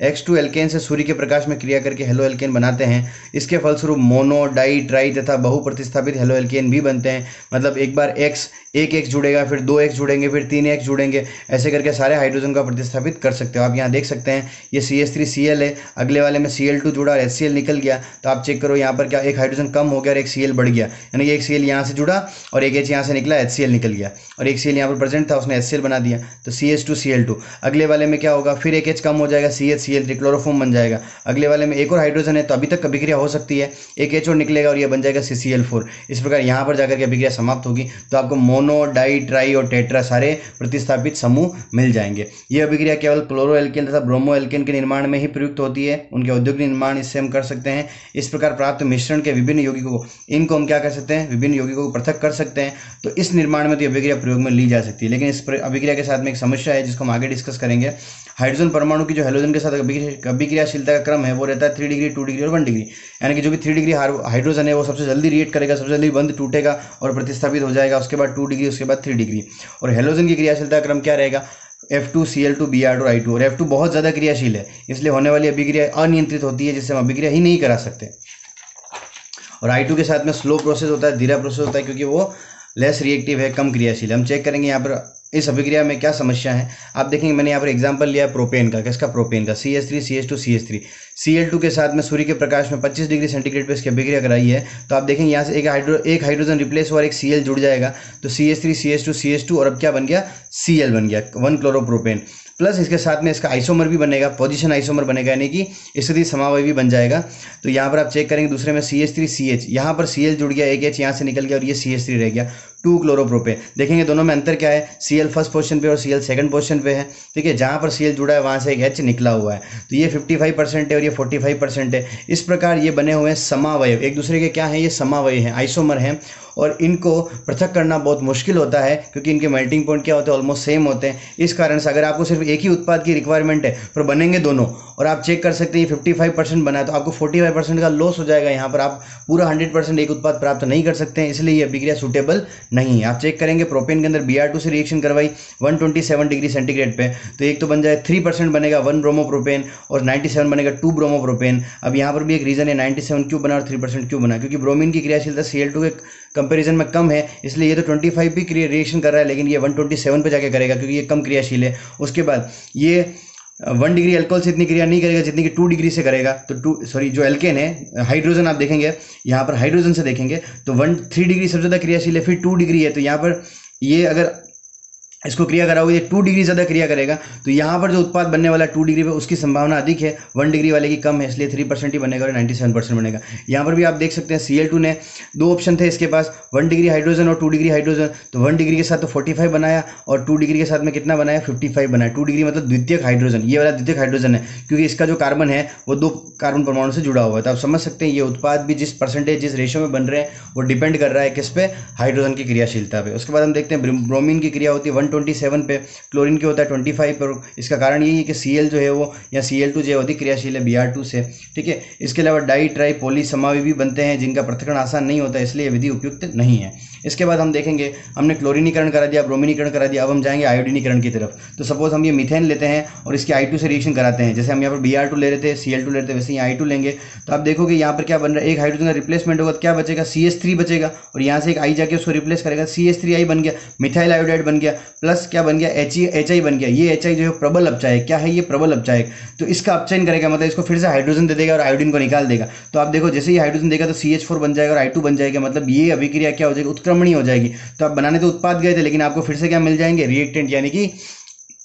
X2 एल्केन से सूर्य के प्रकाश में क्रिया करके हेलो एल्केन बनाते हैं। इसके फलस्वरूप मोनो, डाई, ट्राई तथा बहु प्रतिस्थापित हेलो एल्केन भी बनते हैं। मतलब एक बार एक X जुड़ेगा, फिर 2 X जुड़ेंगे, फिर 3 X जुड़ेंगे, ऐसे करके सारे हाइड्रोजन का प्रतिस्थापित कर सकते हो। आप यहाँ देख सकते हैं ये CH3Cl है, अगले वाले में Cl2 जुड़ा और HCl निकल गया। तो आप चेक करो यहाँ पर क्या, एक हाइड्रोजन कम हो गया और एक Cl बढ़ गया, यानी एक Cl यहाँ से जुड़ा और एक H यहाँ से निकला, HCl निकल गया और एक Cl यहाँ पर प्रेजेंट था, उसने HCl बना दिया, तो CH2Cl2। अगले वाले में क्या होगा, फिर एक H कम हो जाएगा, CH_Cl3 क्लोरोफॉर्म बन जाएगा। अगले वाले में एक और हाइड्रोजन है तो अभी तक अभिक्रिया हो सकती है, एक H और निकलेगा और यह बन जाएगा CCl4। इस प्रकार यहाँ पर जाकर के अभिक्रिया समाप्त होगी। तो आपको मोनो, डाई, ट्राई और टेट्रा सारे प्रतिस्थापित समूह मिल जाएंगे। यह अभिक्रिया केवल क्लोरो एल्केन तथा ब्रोमो एल्केन के निर्माण में ही प्रयुक्त होती है, उनके औद्योगिक निर्माण इससे हम कर सकते हैं। इस प्रकार प्राप्त मिश्रण के विभिन्न यौगिकों, इनको हम क्या कर सकते हैं, विभिन्न यौगिकों को पृथक कर सकते हैं। तो इस निर्माण में तो अभिक्रिया प्रयोग में ली जा सकती है। लेकिन इस अभिक्रिया के साथ में एक समस्या है जिसको हम आगे डिस्कस करेंगे। हाइड्रोजन परमाणु की जो हेलोजन के साथ अभिक्रियाशीलता का क्रम है वो रहता है 3 डिग्री, 2 डिग्री और 1 डिग्री। यानी कि जो भी 3 डिग्री हाइड्रोजन है वो सबसे जल्दी रिएक्ट करेगा, सबसे जल्दी बंध टूटेगा और प्रतिस्थापित हो जाएगा, उसके बाद 2 डिग्री, उसके बाद 3 डिग्री। और हेलोजन की क्रियाशीलता का क्रम क्या रहेगा, F2Cl2 Br2 I2। और F2 बहुत ज़्यादा क्रियाशील है, इसलिए होने वाली अभिक्रिया अनियंत्रित होती है, जिससे हम अभिक्रिया ही नहीं करा सकते। और I2 के साथ में स्लो प्रोसेस होता है, धीरा प्रोसेस होता है, क्योंकि वो लेस रिएक्टिव है, कम क्रियाशील है। हम चेक करेंगे यहाँ पर इस अभिक्रिया में क्या समस्या है। आप देखेंगे मैंने यहाँ पर एग्जांपल लिया प्रोपेन का, किसका, प्रोपेन का, CH3 CH2 CH3 Cl2 के साथ में सूर्य के प्रकाश में 25 डिग्री सेंटीग्रेड पे इसकी अभिक्रिया कराई है। तो आप देखेंगे यहाँ से एक हाइड्रोजन रिप्लेस हुआ और एक Cl जुड़ जाएगा, तो CH3 CH2 CH2 और अब क्या बन गया, Cl बन गया, 1 क्लोरोप्रोपेन। प्लस इसके साथ में इसका आइसोमर भी बनेगा, पोजीशन आइसोमर बनेगा, यानी कि स्थिति समावयवी बन जाएगा। तो यहाँ पर आप चेक करेंगे दूसरे में CH3CH, यहाँ पर Cl जुड़ गया, एक H यहाँ से निकल गया और ये CH3 रह गया, 2 क्लोरोप्रोपेन। देखेंगे दोनों में अंतर क्या है, Cl फर्स्ट पोजीशन पे और Cl सेकंड पोजीशन पे है। ठीक है, जहाँ पर Cl जुड़ा है वहाँ से एक H निकला हुआ है, तो ये 55% है और ये 45% है। इस प्रकार ये बने हुए हैं समावयव, एक दूसरे के क्या है, ये समावयव हैं, आइसोमर हैं, और इनको पृथक करना बहुत मुश्किल होता है क्योंकि इनके मेल्टिंग पॉइंट क्या होते हैं, ऑलमोस्ट सेम होते हैं। इस कारण से अगर आपको सिर्फ एक ही उत्पाद की रिक्वायरमेंट है पर बनेंगे दोनों, और आप चेक कर सकते हैं 55% बना है, तो आपको 45% का लॉस हो जाएगा। यहाँ पर आप पूरा 100% एक उत्पाद प्राप्त नहीं कर सकते हैं, इसलिए ये अभिक्रिया सूटेबल नहीं है। आप चेक करेंगे प्रोपेन के अंदर Br2 से रिएक्शन करवाई 127 डिग्री सेंटीग्रेड पे, तो एक तो बन जाए 3% बनेगा 1 ब्रोमोप्रोपेन और 97 बनेगा 2 ब्रोमोप्रोपेन। अब यहाँ पर भी एक रीजन है 97 क्यों बना और 3% क्यों बना, क्योंकि ब्रोमीन की क्रियाशीलता Cl2 के कंपैरिजन में कम है, इसलिए ये तो 25 भी रिएक्शन कर रहा है, लेकिन ये 127 पे जाके करेगा क्योंकि ये कम क्रियाशील है। उसके बाद ये 1 डिग्री अल्कोहल से इतनी क्रिया नहीं करेगा जितनी कि 2 डिग्री से करेगा। तो जो एल्केन है, हाइड्रोजन आप देखेंगे यहाँ पर, हाइड्रोजन से देखेंगे तो 3 डिग्री सबसे ज़्यादा क्रियाशील है, फिर 2 डिग्री है, तो यहाँ पर ये अगर इसको क्रिया कराओगे, ये 2 डिग्री ज़्यादा क्रिया करेगा, तो यहाँ पर जो उत्पाद बनने वाला 2 डिग्री पे उसकी संभावना अधिक है, 1 डिग्री वाले की कम है, इसलिए 3% ही बनेगा और 97% बनेगा। यहाँ पर भी आप देख सकते हैं Cl2 ने 2 ऑप्शन थे इसके पास, 1 डिग्री हाइड्रोजन और 2 डिग्री हाइड्रोजन, तो 1 डिग्री के साथ तो 45 बनाया और 2 डिग्री के साथ में कितना बनाया, 55 बनाया। 2 डिग्री मतलब द्वितीयक हाइड्रोजन, ये वाला द्वितीयक हाइड्रोजन है क्योंकि इसका जो कार्बन है वो 2 कार्बन परमाणु से जुड़ा हुआ है। तो आप समझ सकते हैं ये उत्पाद भी जिस परसेंटेज, जिस रेशो में बन रहे हैं वो डिपेंड कर रहा है किस पे, हाइड्रोजन की क्रियाशीलता पे। उसके बाद हम देखते हैं ब्रोमीन की क्रिया होती है 127 पे, क्लोरीन की होता है 25 पर। इसका कारण यही है कि Cl जो है वो या Cl2 जो है अधिक क्रियाशील है Br2 से। ठीक है, इसके अलावा डाई ट्राई पॉली समावी भी बनते हैं जिनका पृथक्करण आसान नहीं होता, इसलिए विधि उपयुक्त नहीं है। इसके बाद हम देखेंगे, हमने क्लोरीनीकरण करा दिया, ब्रोमीनीकरण करा दिया, अब हम जाएंगे आयोडीनीकरण की तरफ। तो सपोज हम ये मीथेन लेते हैं और इसके I2 से रिएक्शन कराते हैं, जैसे हम यहाँ पर Br2 ले रहे थे, Cl2 ले रहे थे, वैसे ही I2 लेंगे, तो आप देखोगे यहाँ पर क्या बन रहा है, एक हाइड्रोजन का रिप्लेसमेंट होगा, क्या बचेगा, CH3 बचेगा, और यहाँ से एक I जाके उसको रिप्लेस करेगा, CH3I बन गया, मिथाइल आयोडाइड बन गया, प्लस क्या बन गया, HI बन गया। ये HI जो है प्रबल अपचायक, क्या है ये, प्रबल अपचायक, तो इसका अपचयन करेगा, मतलब इसको फिर से हाइड्रोजन दे देगा और आयोडीन को निकाल देगा। तो आप देखो जैसे ही हाइड्रोजन देगा तो CH4 बन जाएगा और I2 बन जाएगा, मतलब ये अभिक्रिया क्या हो जाएगी, उत्क्रमणी हो जाएगी। तो आप बनाने तो उत्पाद गए थे, लेकिन आपको फिर से क्या मिल जाएंगे, रिएक्टेंट यानी कि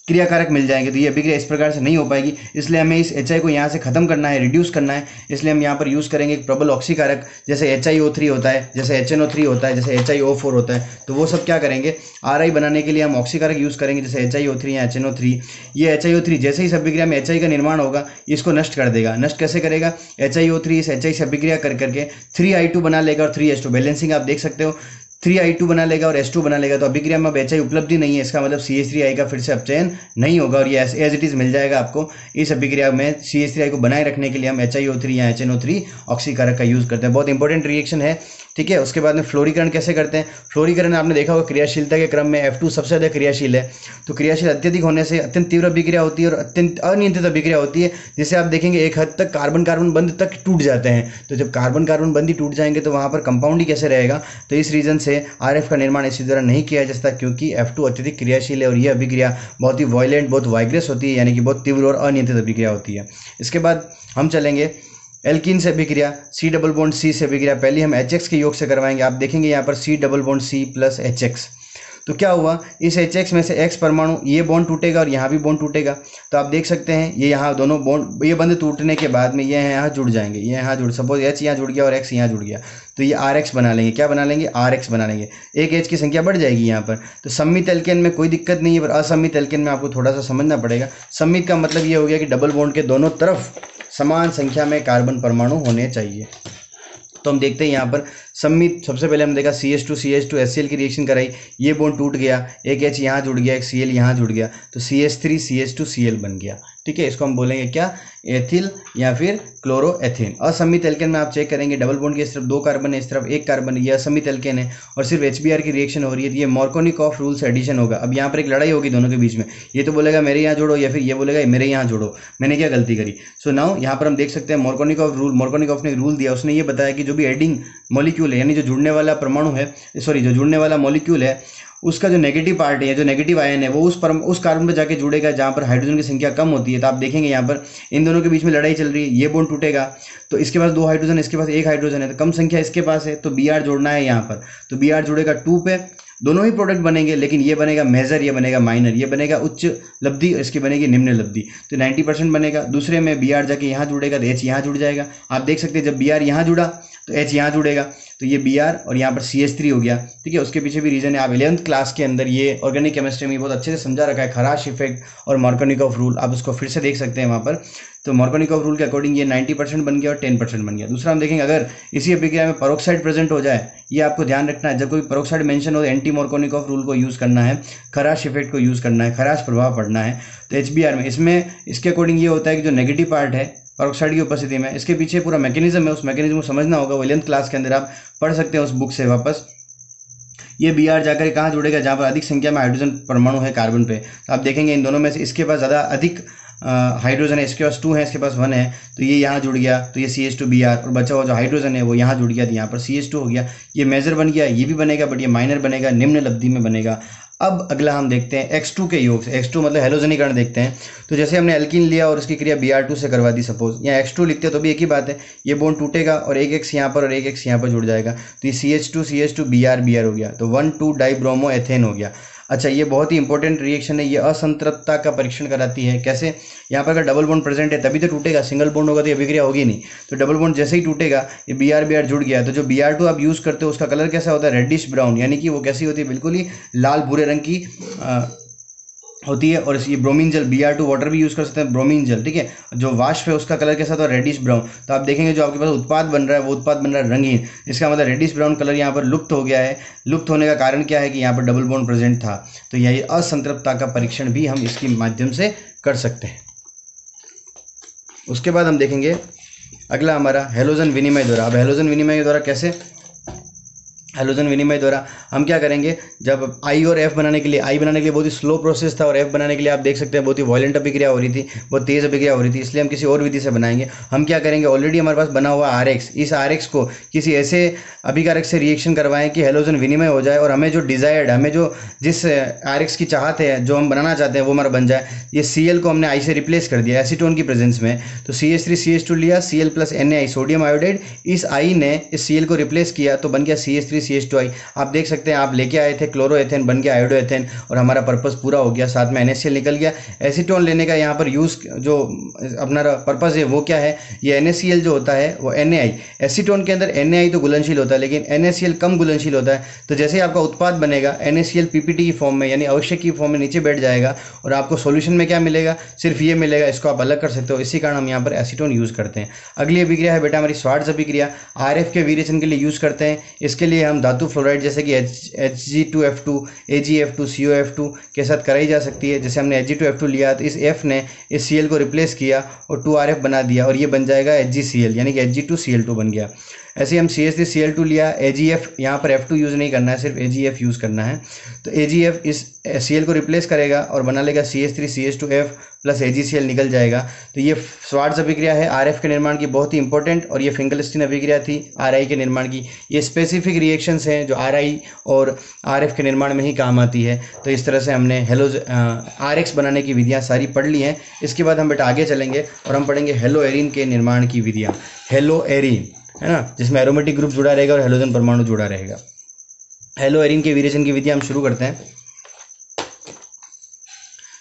क्रियाकारक मिल जाएंगे। तो ये अभिक्रिया इस प्रकार से नहीं हो पाएगी, इसलिए हमें इस HI को यहाँ से खत्म करना है, रिड्यूस करना है। इसलिए हम यहाँ पर यूज़ करेंगे एक प्रबल ऑक्सीकारक, जैसे HiO3 होता है, जैसे HNO3 होता है, जैसे HiO4 होता है, तो वो सब क्या करेंगे, RI बनाने के लिए हम ऑक्सीकारक यूज़ करेंगे, जैसे HiO3 या HNO3। ये HiO3 जैसे ही इस अभिक्रिया में HI का निर्माण होगा, इसको नष्ट कर देगा। नष्ट कैसे करेगा, HiO3 इस HI से अभिक्रिया कर करके 3I2 बना लेगा और 3H2, बैलेंसिंग आप देख सकते हो, 3I2 बना लेगा और H2 बना लेगा। तो अभिक्रिया में अब HI उपलब्धि नहीं है, इसका मतलब CH3I का फिर से अपचयन नहीं होगा और ये एज इट इज मिल जाएगा आपको। इस अभिक्रिया में CH3I को बनाए रखने के लिए हम HiO3 या HNO3 ऑक्सीकारक का यूज़ करते हैं, बहुत इंपॉर्टेंट रिएक्शन है। ठीक है, उसके बाद में फ्लोरीकरण कैसे करते हैं, फ्लोरीकरण आपने देखा होगा क्रियाशीलता के क्रम में F2 सबसे ज़्यादा क्रियाशील है, तो क्रियाशील अत्यधिक होने से अत्यंत तीव्र अभिक्रिया होती है और अत्यंत अनियंत्रित अभिक्रिया होती है, जिसे आप देखेंगे एक हद तक कार्बन कार्बन बंध तक टूट जाते हैं। तो जब कार्बन कार्बन बंध ही टूट जाएंगे तो वहाँ पर कंपाउंड ही कैसे रहेगा, तो इस रीजन से RF का निर्माण इसी तरह नहीं किया जा सकता, क्योंकि F2 अत्यधिक क्रियाशील है और यह अभिक्रिया बहुत ही वायलेंट, बहुत वाइग्रेस होती है, यानी कि बहुत तीव्र और अनियंत्रित अभिक्रिया होती है। इसके बाद हम चलेंगे एल्कीन से अभिक्रिया, C डबल बॉन्ड C से अभिक्रिया। पहले हम HX के योग से करवाएंगे। आप देखेंगे यहाँ पर C double bond C plus HX, तो क्या हुआ, इस HX में से X परमाणु, ये बॉन्ड टूटेगा और यहाँ भी बॉन्ड टूटेगा। तो आप देख सकते हैं ये यहाँ दोनों बॉन्ड, ये बंद टूटने के बाद में ये यहाँ जुड़ जाएंगे, ये यहाँ जुड़, सपोज H यहाँ जुड़ गया और X यहाँ जुड़ गया, तो ये RX बना लेंगे। क्या बना लेंगे, RX बना लेंगे। एक H की संख्या बढ़ जाएगी यहाँ पर। तो सम्मित एल्केन में कोई दिक्कत नहीं है, पर असम्मित एल्केन में आपको थोड़ा सा समझना पड़ेगा। सम्मित का मतलब ये हो गया कि डबल बॉन्ड के दोनों तरफ समान संख्या में कार्बन परमाणु होने चाहिए। तो हम देखते हैं यहाँ पर सम्मित, सबसे पहले हम देखा CH2 HCl की रिएक्शन कराई, ये बॉन्ड टूट गया, एक H यहाँ जुड़ गया, एक Cl यहाँ जुड़ गया, तो CH3 CH2 Cl बन गया। ठीक है, इसको हम बोलेंगे क्या, एथिल या फिर क्लोरोएथेन। असम्मित एल्केन में आप चेक करेंगे डबल बॉन्ड की इस तरफ 2 कार्बन है, इस तरफ 1 कार्बन है, ये असम्मित एल्केन है और सिर्फ HBr की रिएक्शन हो रही है, तो ये मार्कोनिकॉफ रूल से एडिशन होगा। अब यहाँ पर एक लड़ाई होगी दोनों के बीच में, ये तो बोलेगा मेरे यहाँ जोड़ो या फिर ये बोलेगा मेरे यहाँ जोड़ो, मैंने क्या गलती करी। सो नाउ यहाँ पर हम देख सकते हैं मार्कोनिकॉफ रूल, मार्कोनिकॉफ ने रूल दिया, उसने ये बताया कि जो भी एडिंग मॉलिक्यूल है, यानी जो जुड़ने वाला परमाणु है, सॉरी जो जुड़ने वाला मॉलिक्यूल है, उसका जो नेगेटिव पार्ट है, जो नेगेटिव आयन है, वो उस कार्बन पर जाके जुड़ेगा जहाँ पर हाइड्रोजन की संख्या कम होती है। तो आप देखेंगे यहाँ पर इन दोनों के बीच में लड़ाई चल रही है, ये बॉन्ड टूटेगा तो इसके पास 2 हाइड्रोजन, इसके पास 1 हाइड्रोजन है, तो कम संख्या इसके पास है, तो Br जोड़ना है यहाँ पर, तो Br जुड़ेगा 2 पे दोनों ही प्रोडक्ट बनेंगे, लेकिन ये बनेगा मेजर, ये बनेगा माइनर, ये बनेगा उच्च लब्धि, इसकी बनेगी निम्न लब्धि। तो 90% बनेगा। दूसरे में बी आर जाके यहाँ जुड़ेगा तो एच यहाँ जुड़ जाएगा। आप देख सकते हैं जब बी आर यहाँ जुड़ा तो एच यहाँ जुड़ेगा, तो ये बी आर और यहाँ पर CH3 हो गया। ठीक है, उसके पीछे भी रीजन है। आप 11th क्लास के अंदर ये ऑर्गेनिक केमिस्ट्री में बहुत अच्छे से समझा रखा है, खराश इफेक्ट और मार्कोनिकॉफ रूल, आप उसको फिर से देख सकते हैं वहाँ पर। तो मार्कोनिकॉफ रूल के अकॉर्डिंग ये 90% बन गया और 10% बन गया। दूसरा हम देखेंगे अगर इसी अभिक्रिया में पेरोक्साइड प्रेजेंट हो जाए, ये आपको ध्यान रखना है, जब कोई पेरोक्साइड मेंशन हो तो एंटी मार्कोनिकॉफ रूल को यूज़ करना है, खराश इफेक्ट को यूज़ करना है, खराश प्रभाव पड़ना है। तो HBr में इसमें इसके अकॉर्डिंग ये होता है कि जो नेगेटिव पार्ट है पेरोक्साइड की उपस्थिति में, इसके पीछे पूरा मैकेनिज्म है, उस मैकेनिज्म को समझना होगा। 11th क्लास के अंदर आप पढ़ सकते हैं उस बुक से वापस। ये बी आर जाकर कहाँ जुड़ेगा, जहाँ पर अधिक संख्या में हाइड्रोजन परमाणु है कार्बन पे। तो आप देखेंगे इन दोनों में से इसके पास ज़्यादा अधिक हाइड्रोजन है, इसके पास 2 है, इसके पास 1 है, तो ये यहाँ जुड़ गया, तो ये CH2Br, और बचा हुआ जो हाइड्रोजन है वो यहाँ जुड़ गया, तो यहाँ पर CH2 हो गया। ये मेजर बन गया, ये भी बनेगा, बट ये माइनर बनेगा, निम्न लब्धि में बनेगा। अब अगला हम देखते हैं X2 के योग से। X2 मतलब हेलोजनीकरण देखते हैं। तो जैसे हमने एल्कीन लिया और उसकी क्रिया Br2 से करवा दी, सपोज यहाँ X2 लिखते हैं तो भी एक ही बात है, ये बॉन्ड टूटेगा और एक X यहाँ पर और एक X यहाँ पर जुड़ जाएगा, तो ये CH2 Br हो गया, तो 1,2 डाइब्रोमो एथेन हो गया। अच्छा, ये बहुत ही इंपॉर्टेंट रिएक्शन है, ये असंतृप्तता का परीक्षण कराती है। कैसे, यहाँ पर अगर डबल बॉन्ड प्रेजेंट है तभी तो टूटेगा, सिंगल बॉन्ड होगा तो ये अभिक्रिया होगी नहीं। तो डबल बॉन्ड जैसे ही टूटेगा ये Br जुड़ गया, तो जो Br2 आप यूज़ करते हो उसका कलर कैसा होता है, रेडिश ब्राउन, यानी कि वो कैसी होती है, बिल्कुल ही लाल भूरे रंग की होती है। और ये ब्रोमीन जल, Br2 वाटर भी यूज़ कर सकते हैं, ब्रोमीन जल, ठीक है, जो वाष्प है उसका कलर कैसा था, रेडिश ब्राउन। तो आप देखेंगे जो आपके पास उत्पाद बन रहा है वो उत्पाद बन रहा है रंगीन, इसका मतलब रेडिश ब्राउन कलर यहाँ पर लुप्त हो गया है। लुप्त होने का कारण क्या है कि यहाँ पर डबल बॉन्ड प्रेजेंट था। तो यही असंतृप्तता का परीक्षण भी हम इसके माध्यम से कर सकते हैं। उसके बाद हम देखेंगे अगला हमारा हैलोजन विनिमय द्वारा। अब हैलोजन विनिमय द्वारा कैसे, हैलोजन विनिमय द्वारा हम क्या करेंगे, जब I और F बनाने के लिए, I बनाने के लिए बहुत ही स्लो प्रोसेस था और F बनाने के लिए आप देख सकते हैं बहुत ही वायलेंट अभिक्रिया हो रही थी, बहुत तेज़ अभिक्रिया हो रही थी, इसलिए हम किसी और विधि से बनाएंगे। हम क्या करेंगे, ऑलरेडी हमारे पास बना हुआ RX, इस RX को किसी ऐसे अभिकारक से रिएक्शन करवाएं कि हैलोजन विनिमय हो जाए और हमें जो डिज़ायर्ड, हमें जो जिस RX की चाहत है, जो हम बनाना चाहते हैं वो हमारा बन जाए। ये Cl को हमने I से रिप्लेस कर दिया एसीटोन की प्रेजेंस में, तो CH3CH2 लिया, Cl + Na सोडियम आयोडाइड, इस I ने इस Cl को रिप्लेस किया तो बन गया CH3CH2I। आप देख सकते हैं आप लेके आए थे क्लोरोएथेन, बन गया आयोडोएथेन और हमारा पर्पस पूरा हो गया, साथ में NaCl निकल गया। एसीटोन लेने का यहाँ पर यूज़ जो अपना पर्पस है वो क्या है, ये NaCl जो होता है वो NaI, एसीटोन के अंदर NaI तो घुलनशील होता है लेकिन NaCl कम घुलनशील होता है। तो जैसे ही आपका उत्पाद बनेगा NaCl PPT की फॉर्म में यानी आवश्यक की फॉर्म में नीचे बैठ जाएगा और आपको सॉल्यूशन में क्या मिलेगा, सिर्फ ये मिलेगा, इसको आप अलग कर सकते हो। इसी कारण हम यहाँ पर एसीटोन यूज़ करते हैं। अगली अभिक्रिया है बेटा हमारी श्वार्ट्ज अभिक्रिया, RF के विरेचन के लिए यूज़ करते हैं। इसके लिए हम धातु फ्लोराइड जैसे कि Hg2F2 AgF2 COF2 के साथ कराई जा सकती है। जैसे हमने Hg2F2 लिया तो इस F ने इस Cl को रिप्लेस किया और 2RF बना दिया और ये बन जाएगा HgCl यानी कि Hg2Cl2 बन गया। ऐसे ही हम CH3Cl2 लिया, AgF यहाँ पर F2 यूज़ नहीं करना है, सिर्फ AgF यूज़ करना है। तो AgF इस Cl को रिप्लेस करेगा और बना लेगा CH3CH2F + AgCl निकल जाएगा। तो ये श्वार्ट्ज अभिक्रिया है RF के निर्माण की बहुत ही इंपॉर्टेंट, और ये फिंगलस्टीन अभिक्रिया थी RI के निर्माण की। ये स्पेसिफिक रिएक्शंस हैं जो RI और RF के निर्माण में ही काम आती है। तो इस तरह से हमने RX बनाने की विधियाँ सारी पढ़ ली हैं। इसके बाद हम बेटा आगे चलेंगे और हम पढ़ेंगे हेलोएरिन के निर्माण की विधियाँ। हेलोएरिन है ना, जिसमें एरोमेटिक ग्रुप जुड़ा रहेगा और हेलोजन परमाणु जुड़ा रहेगा। हेलोएरिन के विरेचन की विधि हम शुरू करते हैं।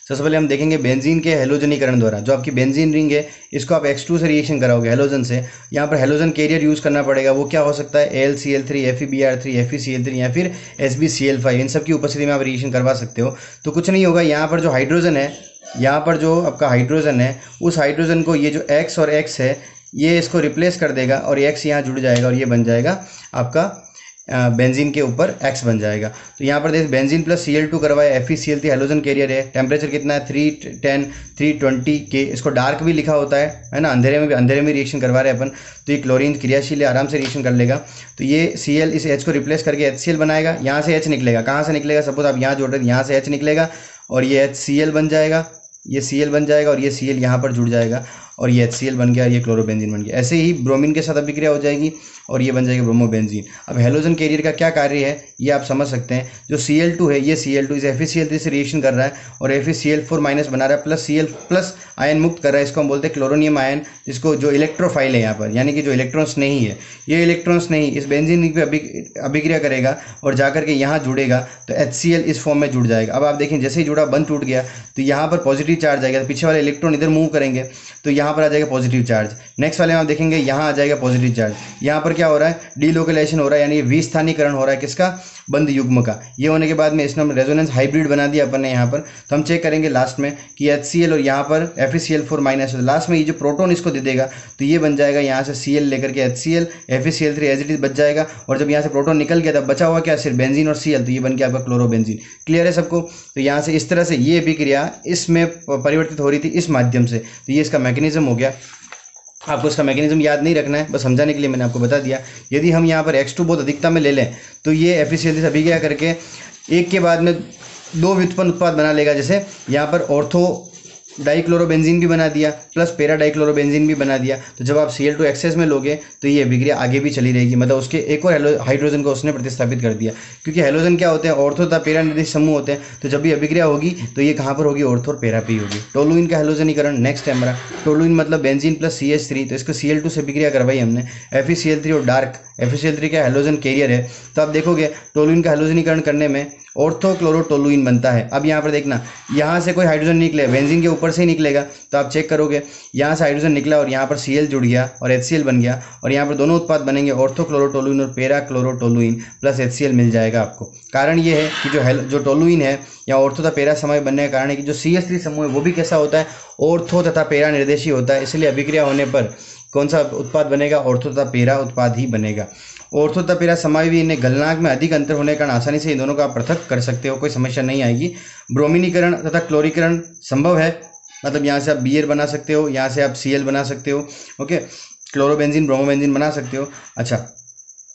सबसे पहले हम देखेंगे बेंजीन के हेलोजनीकरण द्वारा। जो आपकी बेंजीन रिंग है इसको आप X2 से रिएक्शन कराओगे हेलोजन से, यहाँ पर हेलोजन कैरियर यूज़ करना पड़ेगा। वो क्या हो सकता है, AlCl3 FeBr3 FeCl3 या फिर SbCl5, इन सब की उपस्थिति में आप रिएक्शन करवा सकते हो। तो कुछ नहीं होगा, यहाँ पर जो हाइड्रोजन है, यहाँ पर जो आपका हाइड्रोजन है उस हाइड्रोजन को ये जो X और X है ये इसको रिप्लेस कर देगा और X यहाँ जुड़ जाएगा और ये बन जाएगा आपका बेंजीन के ऊपर X बन जाएगा। तो यहाँ पर देखिए बेंजीन + Cl2 करवाया, FeCl3 हेलोजन कैरियर है, टेम्परेचर कितना है 310 320 के, इसको डार्क भी लिखा होता है ना, अंधेरे में रिएक्शन करवा रहे हैं अपन। तो ये क्लोरीन क्रियाशील है, आराम से रिएक्शन कर लेगा। तो ये Cl इस H को रिप्लेस करके HCl बनाएगा, यहाँ से H निकलेगा, कहाँ से निकलेगा, सपोज आप यहाँ जोड़ रहे हैं, यहाँ से H निकलेगा और ये HCl बन जाएगा, ये Cl बन जाएगा और ये Cl यहाँ पर जुड़ जाएगा और ये HCl बन गया, ये क्लोरोबेंजीन बन गया। ऐसे ही ब्रोमीन के साथ अभिक्रिया हो जाएगी और ये बन जाएगा ब्रोमोबेंजीन। अब हेलोजन कैरियर का क्या कार्य है ये आप समझ सकते हैं। जो Cl2 है, ये Cl2 इस FeCl3 से रिएक्शन कर रहा है और FeCl4- बना रहा है, प्लस Cl प्लस आयन मुक्त कर रहा है। इसको हम बोलते हैं क्लोरोनियम आयन, जिसको जो इलेक्ट्रोफाइल है यहाँ पर, यानी कि जो इलेक्ट्रॉन्स नहीं है, ये इलेक्ट्रॉन्स नहीं इस बेंजीन पे अभिक्रिया करेगा और जाकर के यहाँ जुड़ेगा तो HCl इस फॉर्म में जुड़ जाएगा। अब आप देखें जैसे ही जुड़ा, बंद टूट गया तो यहाँ पर पॉजिटिव चार्ज आएगा, तो पीछे वाले इलेक्ट्रॉन इधर मूव करेंगे तो यहाँ पर आ जाएगा पॉजिटिव चार्ज। नेक्स्ट वाले में आप देखेंगे यहाँ आ जाएगा पॉजिटिव चार्ज। यहाँ पर क्या हो रहा है, डीलोकलाइजेशन हो रहा है, यानी विस्थानीकरण हो रहा है किसका, बंद युग्म का। ये होने के बाद में इसने रेजोनेंस हाइब्रिड बना दिया अपन ने यहाँ पर। तो हम चेक करेंगे लास्ट में कि HCl और यहाँ पर FeCl4- है। लास्ट में ये जो प्रोटॉन इसको दे देगा तो ये बन जाएगा यहाँ से Cl लेकर के HCl, FeCl3 as it is बच जाएगा। और जब यहाँ से प्रोटॉन निकल गया तब बचा हुआ क्या, सिर्फ बेंजीन और Cl, तो ये बन गया आपका क्लोरोबेंजीन। क्लियर है सबको। तो यहाँ से इस तरह से ये अभिक्रिया इसमें परिवर्तित हो रही थी इस माध्यम से। तो ये इसका मैकेनिज्म हो गया। आपको इसका मैकेनिज्म याद नहीं रखना है, बस समझाने के लिए मैंने आपको बता दिया। यदि हम यहाँ पर X2 बहुत अधिकता में ले लें तो ये FeCl3 से अभिक्रिया करके एक के बाद में दो व्युत्पन्न उत्पाद बना लेगा। जैसे यहाँ पर ऑर्थो डाइक्लोरोबेंजीन भी बना दिया प्लस पैरा डाइक्लोरोबेंजीन भी बना दिया। तो जब आप Cl2 एक्सेस में लोगे तो ये अभिक्रिया आगे भी चली रहेगी, मतलब उसके एक और हाइड्रोजन को उसने प्रतिस्थापित कर दिया। क्योंकि हेलोजन क्या होते हैं, ऑर्थो तथा पैरा निर्दिष्ट समूह होते हैं। तो जब भी अभिक्रिया होगी तो ये कहाँ पर होगी, ऑर्थो और पैरा पे ही होगी। टोलुइन का हेलोजनीकरण नेक्स्ट है हमारा। टोलुइन मतलब बेंजीन प्लस CH3, तो इसको Cl2 से अभिक्रिया करवाई हमने। FeCl3 और डार्क FeCl3 का हेलोजन कैरियर है। तो आप देखोगे टोलुइन का हेलोजनीकरण करने में ऑर्थोक्लोरोटोलुइन बनता है। अब यहाँ पर देखना, यहाँ से कोई हाइड्रोजन निकले, बेंजीन के ऊपर से ही निकलेगा। तो आप चेक करोगे यहाँ से हाइड्रोजन निकला और यहाँ पर Cl जुड़ गया और HCl बन गया और यहाँ पर दोनों उत्पाद बनेंगे ऑर्थोक्लोरोटोलुइन और पैरा क्लोरोटोलुइन प्लस HCl मिल जाएगा आपको। कारण ये है कि जो टोलुइन है या ऑर्थो तथा पैरा समूह बनने का कारण है कि जो CH3 समूह है वो भी कैसा होता है, ऑर्थो तथा पैरा निर्देशी होता है। इसलिए अभिक्रिया होने पर कौन सा उत्पाद बनेगा, ऑर्थो तथा पैरा उत्पाद ही बनेगा। ऑर्थो तथा पैरा समाई भी इन्हें गलनांक में अधिक अंतर होने के कारण आसानी से इन दोनों को आप पृथक कर सकते हो, कोई समस्या नहीं आएगी। ब्रोमीनीकरण तथा क्लोरीकरण संभव है, मतलब यहाँ से आप Br बना सकते हो, यहाँ से आप Cl बना सकते हो, ओके, क्लोरोबेंजीन ब्रोमोबेंजीन बना सकते हो। अच्छा,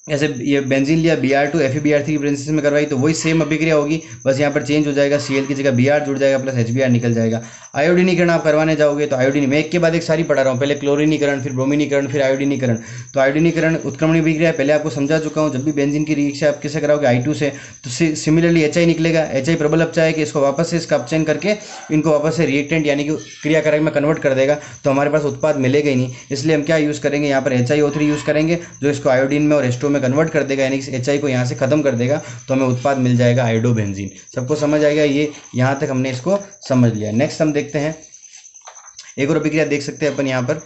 ऐसे ये बेंजीन लिया Br2 FeBr3 की प्रेजेंस में करवाई तो वही सेम अभिक्रिया होगी, बस यहाँ पर चेंज हो जाएगा, Cl की जगह Br जुड़ जाएगा प्लस HBr निकल जाएगा। आयोडीनीकरण आप करवाने जाओगे तो आयोडीन, मैं एक के बाद एक सारी पढ़ा रहा हूँ, पहले क्लोरीनीकरण फिर ब्रोमीनीकरण फिर आयोडीनीकरण। तो आयोडीनीकरण उत्क्रमणी अभिक्रिया पहले आपको समझा चुका हूँ। जब भी बेंजीन की रिएक्शन आप किससे कराओगे I2 से, तो सिमिलरली HI निकलेगा। HI प्रबल अपचय है कि इसको वापस से इसका अपचयन करके इनको वापस से रिएक्टेंट यानी कि क्रियाकारक में कन्वर्ट कर देगा, तो हमारे पास उत्पाद मिलेगा ही नहीं। इसलिए हम क्या यूज़ करेंगे, यहाँ पर HiO3 यूज़ करेंगे जो इसको आयोडीन में और H2 में कन्वर्ट कर देगा, यानी कि HI को यहाँ से खत्म कर देगा, तो हमें उत्पाद मिल जाएगा आयोडोबेंजीन। सबको समझ आएगा, ये यहाँ तक हमने इसको समझ लिया। नेक्स्ट हम देखते हैं एक और अभिक्रिया देख सकते हैं अपन यहाँ पर।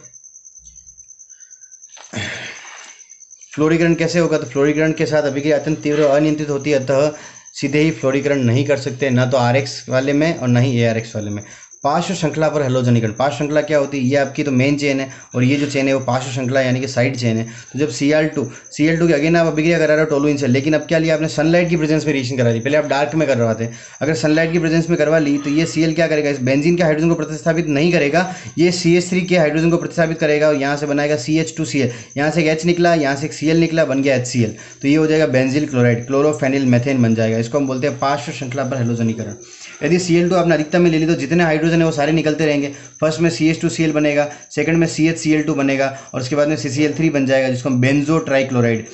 फ्लोरीकरण कैसे होगा, तो फ्लोरीकरण के साथ अभिक्रिया अत्यंत तीव्र और अनियंत्रित होती है, अतः सीधे ही फ्लोरीकरण नहीं कर सकते, ना तो RX वाले में और ना ही ARX वाले में। पार्श्व श्रृंखला पर हेलोजनीकरण। पार्श्व श्रृंखला क्या होती है, ये आपकी तो मेन चेन है और ये जो चेन है वो पार्श्व श्रृंखला यानी कि साइड चेन है। तो जब Cl2 की अगेन आप अभिक्रिया करा रहे हो टोलुइन से, लेकिन अब क्या लिया आपने, सनलाइट की प्रेजेंस में रिएक्शन करा दी। पहले आप डार्क में कर रहे थे, अगर सनलाइट की प्रेजेंस में करवा ली तो ये Cl क्या करेगा, इस बेंजीन के हाइड्रोजन को प्रतिस्थापित नहीं करेगा, ये CH3 के हाइड्रोजन को प्रतिस्थापित करेगा और यहाँ से बनाएगा CH2Cl। यहाँ से एक H निकला, यहाँ से एक Cl निकला, बन गया HCl। तो ये हो जाएगा बेंजिल क्लोराइड, क्लोरोफेनिल मेथेन बन जाएगा। इसको हम बोलते हैं पार्श्व श्रृंखला पर हेलोजनीकरण। यदि Cl2 आपने अधिकता में ले ली तो जितने हाइड्रोजन है वो सारे निकलते रहेंगे। फर्स्ट में CH2Cl बनेगा, सेकंड में CHCl2 बनेगा और उसके बाद में CCl3 बन जाएगा, जिसको हम बेंजो ट्राइक्लोराइड।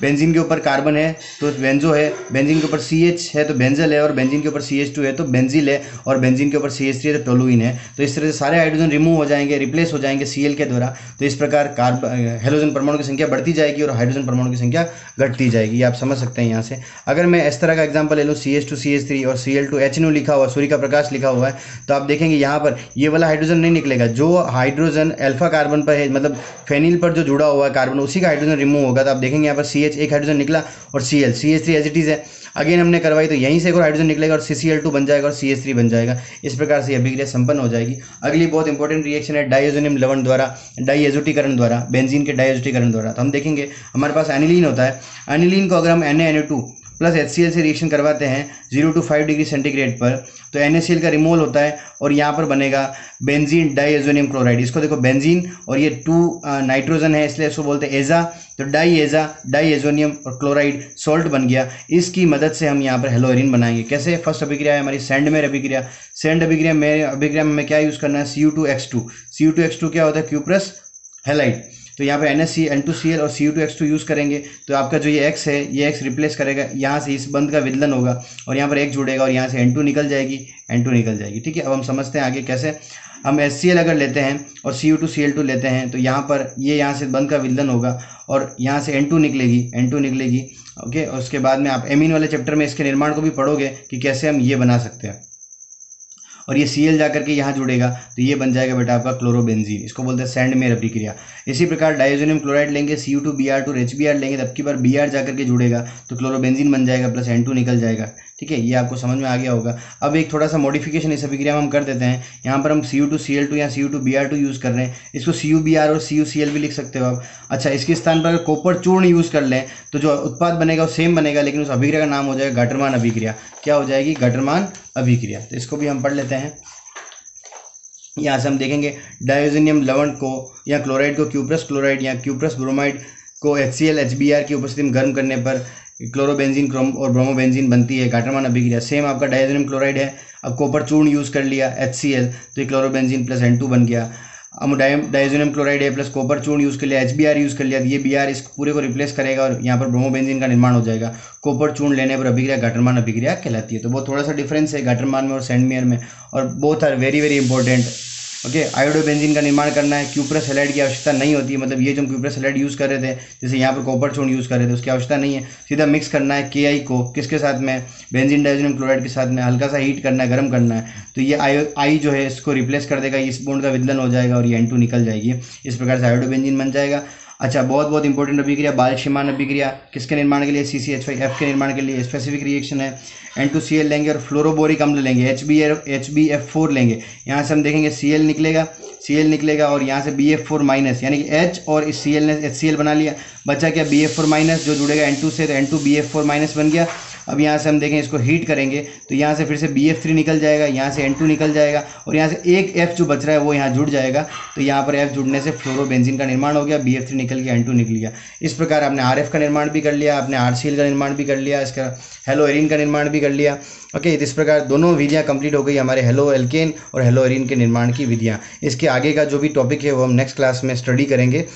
बेंजीन के ऊपर कार्बन है तो बेंजो है, बेंजीन के ऊपर CH है तो बेंजल है, और बेंजीन के ऊपर CH2 है तो बेंजिल है, और बेंजीन के ऊपर CH3 है तो टोलुइन है। तो इस तरह से सारे हाइड्रोजन रिमूव हो जाएंगे, रिप्लेस हो जाएंगे Cl के द्वारा। तो इस प्रकार हेलोजन परमाणु की संख्या बढ़ती जाएगी और हाइड्रोजन परमाणु की संख्या घटती जाएगी। ये आप समझ सकते हैं यहाँ से। अगर मैं इस तरह का एग्जाम्पल ले लूँ, CH2CH3 और Cl2H लिखा हुआ, सूर्य का प्रकाश लिखा हुआ है, तो आप देखेंगे यहाँ पर ये वाला हाइड्रोजन नहीं निकलेगा। जो हाइड्रोजन अल्फा कार्बन पर है, मतलब फेनिल पर जो जुड़ा हुआ है कार्बन, उसी का हाइड्रोजन रिमूव होगा। तो आप देखेंगे यहाँ पर CH एक हाइड्रोजन निकला और CH3 एज इट इज है। अगेन हमने करवाई तो यहीं से एक और हाइड्रोजन निकलेगा और CCl2 बन जाएगा और CH3 बन जाएगा। इस प्रकार से अभिक्रिया संपन्न हो जाएगी। अगली बहुत इंपॉर्टेंट रिएक्शन है डाइओजोनियम लवण द्वारा, डाइएजोटीकरण द्वारा, बेंजीन के डाइएजोटीकरण द्वारा। तो हम देखेंगे हमारे पास एनिलीन होता है। एनिलीन को अगर हम Na2 प्लस HCl से रिएक्शन करवाते हैं 0 to 5 डिग्री सेंटीग्रेड पर, तो NaCl का रिमूवल होता है और यहाँ पर बनेगा बेंजीन डाइएजोनियम क्लोराइड। इसको देखो बेंजीन और ये 2 नाइट्रोजन है इसलिए इसको बोलते हैं एजा, तो डाइएजोनियम और क्लोराइड सॉल्ट बन गया। इसकी मदद से हम यहाँ पर हेलोएरिन बनाएंगे। कैसे? फर्स्ट अभिक्रिया है हमारी सेंडमेयर अभिक्रिया। सेंड अभिक्रिया में हमें क्या यूज़ करना है? Cu2X2। Cu2X2 क्या होता है? Cuprous halide. तो यहाँ पे N2Cl और Cu2X2 यूज़ करेंगे तो आपका जो ये X है ये X रिप्लेस करेगा, यहाँ से इस बंध का विदलन होगा और यहाँ पर X जुड़ेगा और यहाँ से N2 निकल जाएगी, ठीक है। अब हम समझते हैं आगे कैसे। हम HCl अगर लेते हैं और Cu2Cl2 लेते हैं तो यहाँ पर ये यहाँ से बंध का विदलन होगा और यहाँ से N2 निकलेगी, ओके। और उसके बाद में आप एमीन वाले चैप्टर में इसके निर्माण को भी पढ़ोगे कि कैसे हम ये बना सकते हैं। और ये Cl जाकर के यहाँ जुड़ेगा तो ये बन जाएगा बेटा आपका क्लोरोबेंजीन। इसको बोलते हैं सैंडमेयर अभिक्रिया। इसी प्रकार डाइएजोनियम क्लोराइड लेंगे, Cu2Br2 HBr लेंगे, तब की बार Br जाकर के जुड़ेगा तो क्लोरोबेंजीन बन जाएगा प्लस N2 निकल जाएगा, ठीक है। ये आपको समझ में आ गया होगा। अब एक थोड़ा सा मॉडिफिकेशन इस अभिक्रिया में हम कर देते हैं। यहाँ पर हम Cu2Cl2 या Cu2Br2 यूज़ कर रहे हैं, इसको CuBr और CuCl भी लिख सकते हो आप। अच्छा, इसके स्थान पर अगर कॉपर चूर्ण यूज़ कर लें तो जो उत्पाद बनेगा वो सेम बनेगा, लेकिन उस अभिक्रिया का नाम हो जाएगा गटरमान अभिक्रिया। क्या हो जाएगी? गटरमान अभिक्रिया। तो इसको भी हम पढ़ लेते हैं। यहाँ से हम देखेंगे डाइओजेनियम लवण को या क्लोराइड को क्यूप्रस क्लोराइड या क्यूप्रस ब्रोमाइड को HCl HBr की उपस्थिति में गर्म करने पर क्लोरोबेंजीन और ब्रोमोबेंजीन बनती है, गटरमान अभिक्रिया। सेम आपका डाइओजेनियम क्लोराइड है, अब कॉपर चूर्ण यूज़ कर लिया HCl तो ये क्लोरोबेंजीन प्लस N2 बन गया। अब डाइओजेनियम क्लोराइड है प्लस कॉपर चूर्ण यूज़ कर लिया, HBr यूज़ कर लिया, तो ये Br इस पूरे को रिप्लेस करेगा और यहाँ पर ब्रोमोबेंजीन का निर्माण हो जाएगा। कॉपर चूर्ण लेने पर अभिक्रिया गटरमान अभिक्रिया कहलाती है। तो वो थोड़ा सा डिफरेंस है गटरमान में और सैंडमेयर में, और both are very very important, okay. Iodobenzene का निर्माण करना है, क्यूप्रस हैलाइड की आवश्यकता नहीं होती है, मतलब ये जो हम क्यूप्रस हैलाइड यूज़ कर रहे थे, जैसे यहाँ पर कॉपर चूर्ण यूज़ कर रहे थे, उसकी आवश्यकता नहीं है। सीधा मिक्स करना है KI को किसके साथ में? बेंजीन डाइओजेनियम क्लोराइड के साथ में, हल्का सा हीट करना है, गर्म करना है, तो ये आई जो है इसको रिप्लेस कर देगा, इस बॉन्ड का विदलन हो जाएगा और ये N2 निकल जाएगी। इस प्रकार से आयोडोबेंजीन बन जाएगा। अच्छा, बहुत इंपॉर्टेंट अभिक्रिया बाल-क्षीमान अभिक्रिया, किसके निर्माण के लिए? CCH5F के निर्माण के लिए स्पेसिफिक रिएक्शन है। N2Cl लेंगे और फ्लोरोबोरिक अम्ल लेंगे, HbF4 लेंगे। यहाँ से हम देखेंगे Cl निकलेगा और यहाँ से BF4 माइनस, यानी कि H और इस Cl ने HCl बना लिया, बचा क्या? BF4 माइनस, जो जुड़ेगा N2 से, तो N2 BF4 माइनस बन गया। अब यहाँ से हम देखें इसको हीट करेंगे तो यहाँ से फिर से BF3 निकल जाएगा, यहाँ से N2 निकल जाएगा और यहाँ से एक F जो बच रहा है वो यहाँ जुड़ जाएगा, तो यहाँ पर F जुड़ने से फ्लोरोबेंजीन का निर्माण हो गया, BF3 निकल गया, N2 निकल गया। इस प्रकार आपने RF का निर्माण भी कर लिया, आपने RCl का निर्माण भी कर लिया, इसका हेलोएरिन का निर्माण भी कर लिया, ओके। इस प्रकार दोनों विधियाँ कंप्लीट हो गई हमारे हेलो एल्केन और हेलोएरिन के निर्माण की विधियाँ। इसके आगे का जो भी टॉपिक है वो हम नेक्स्ट क्लास में स्टडी करेंगे।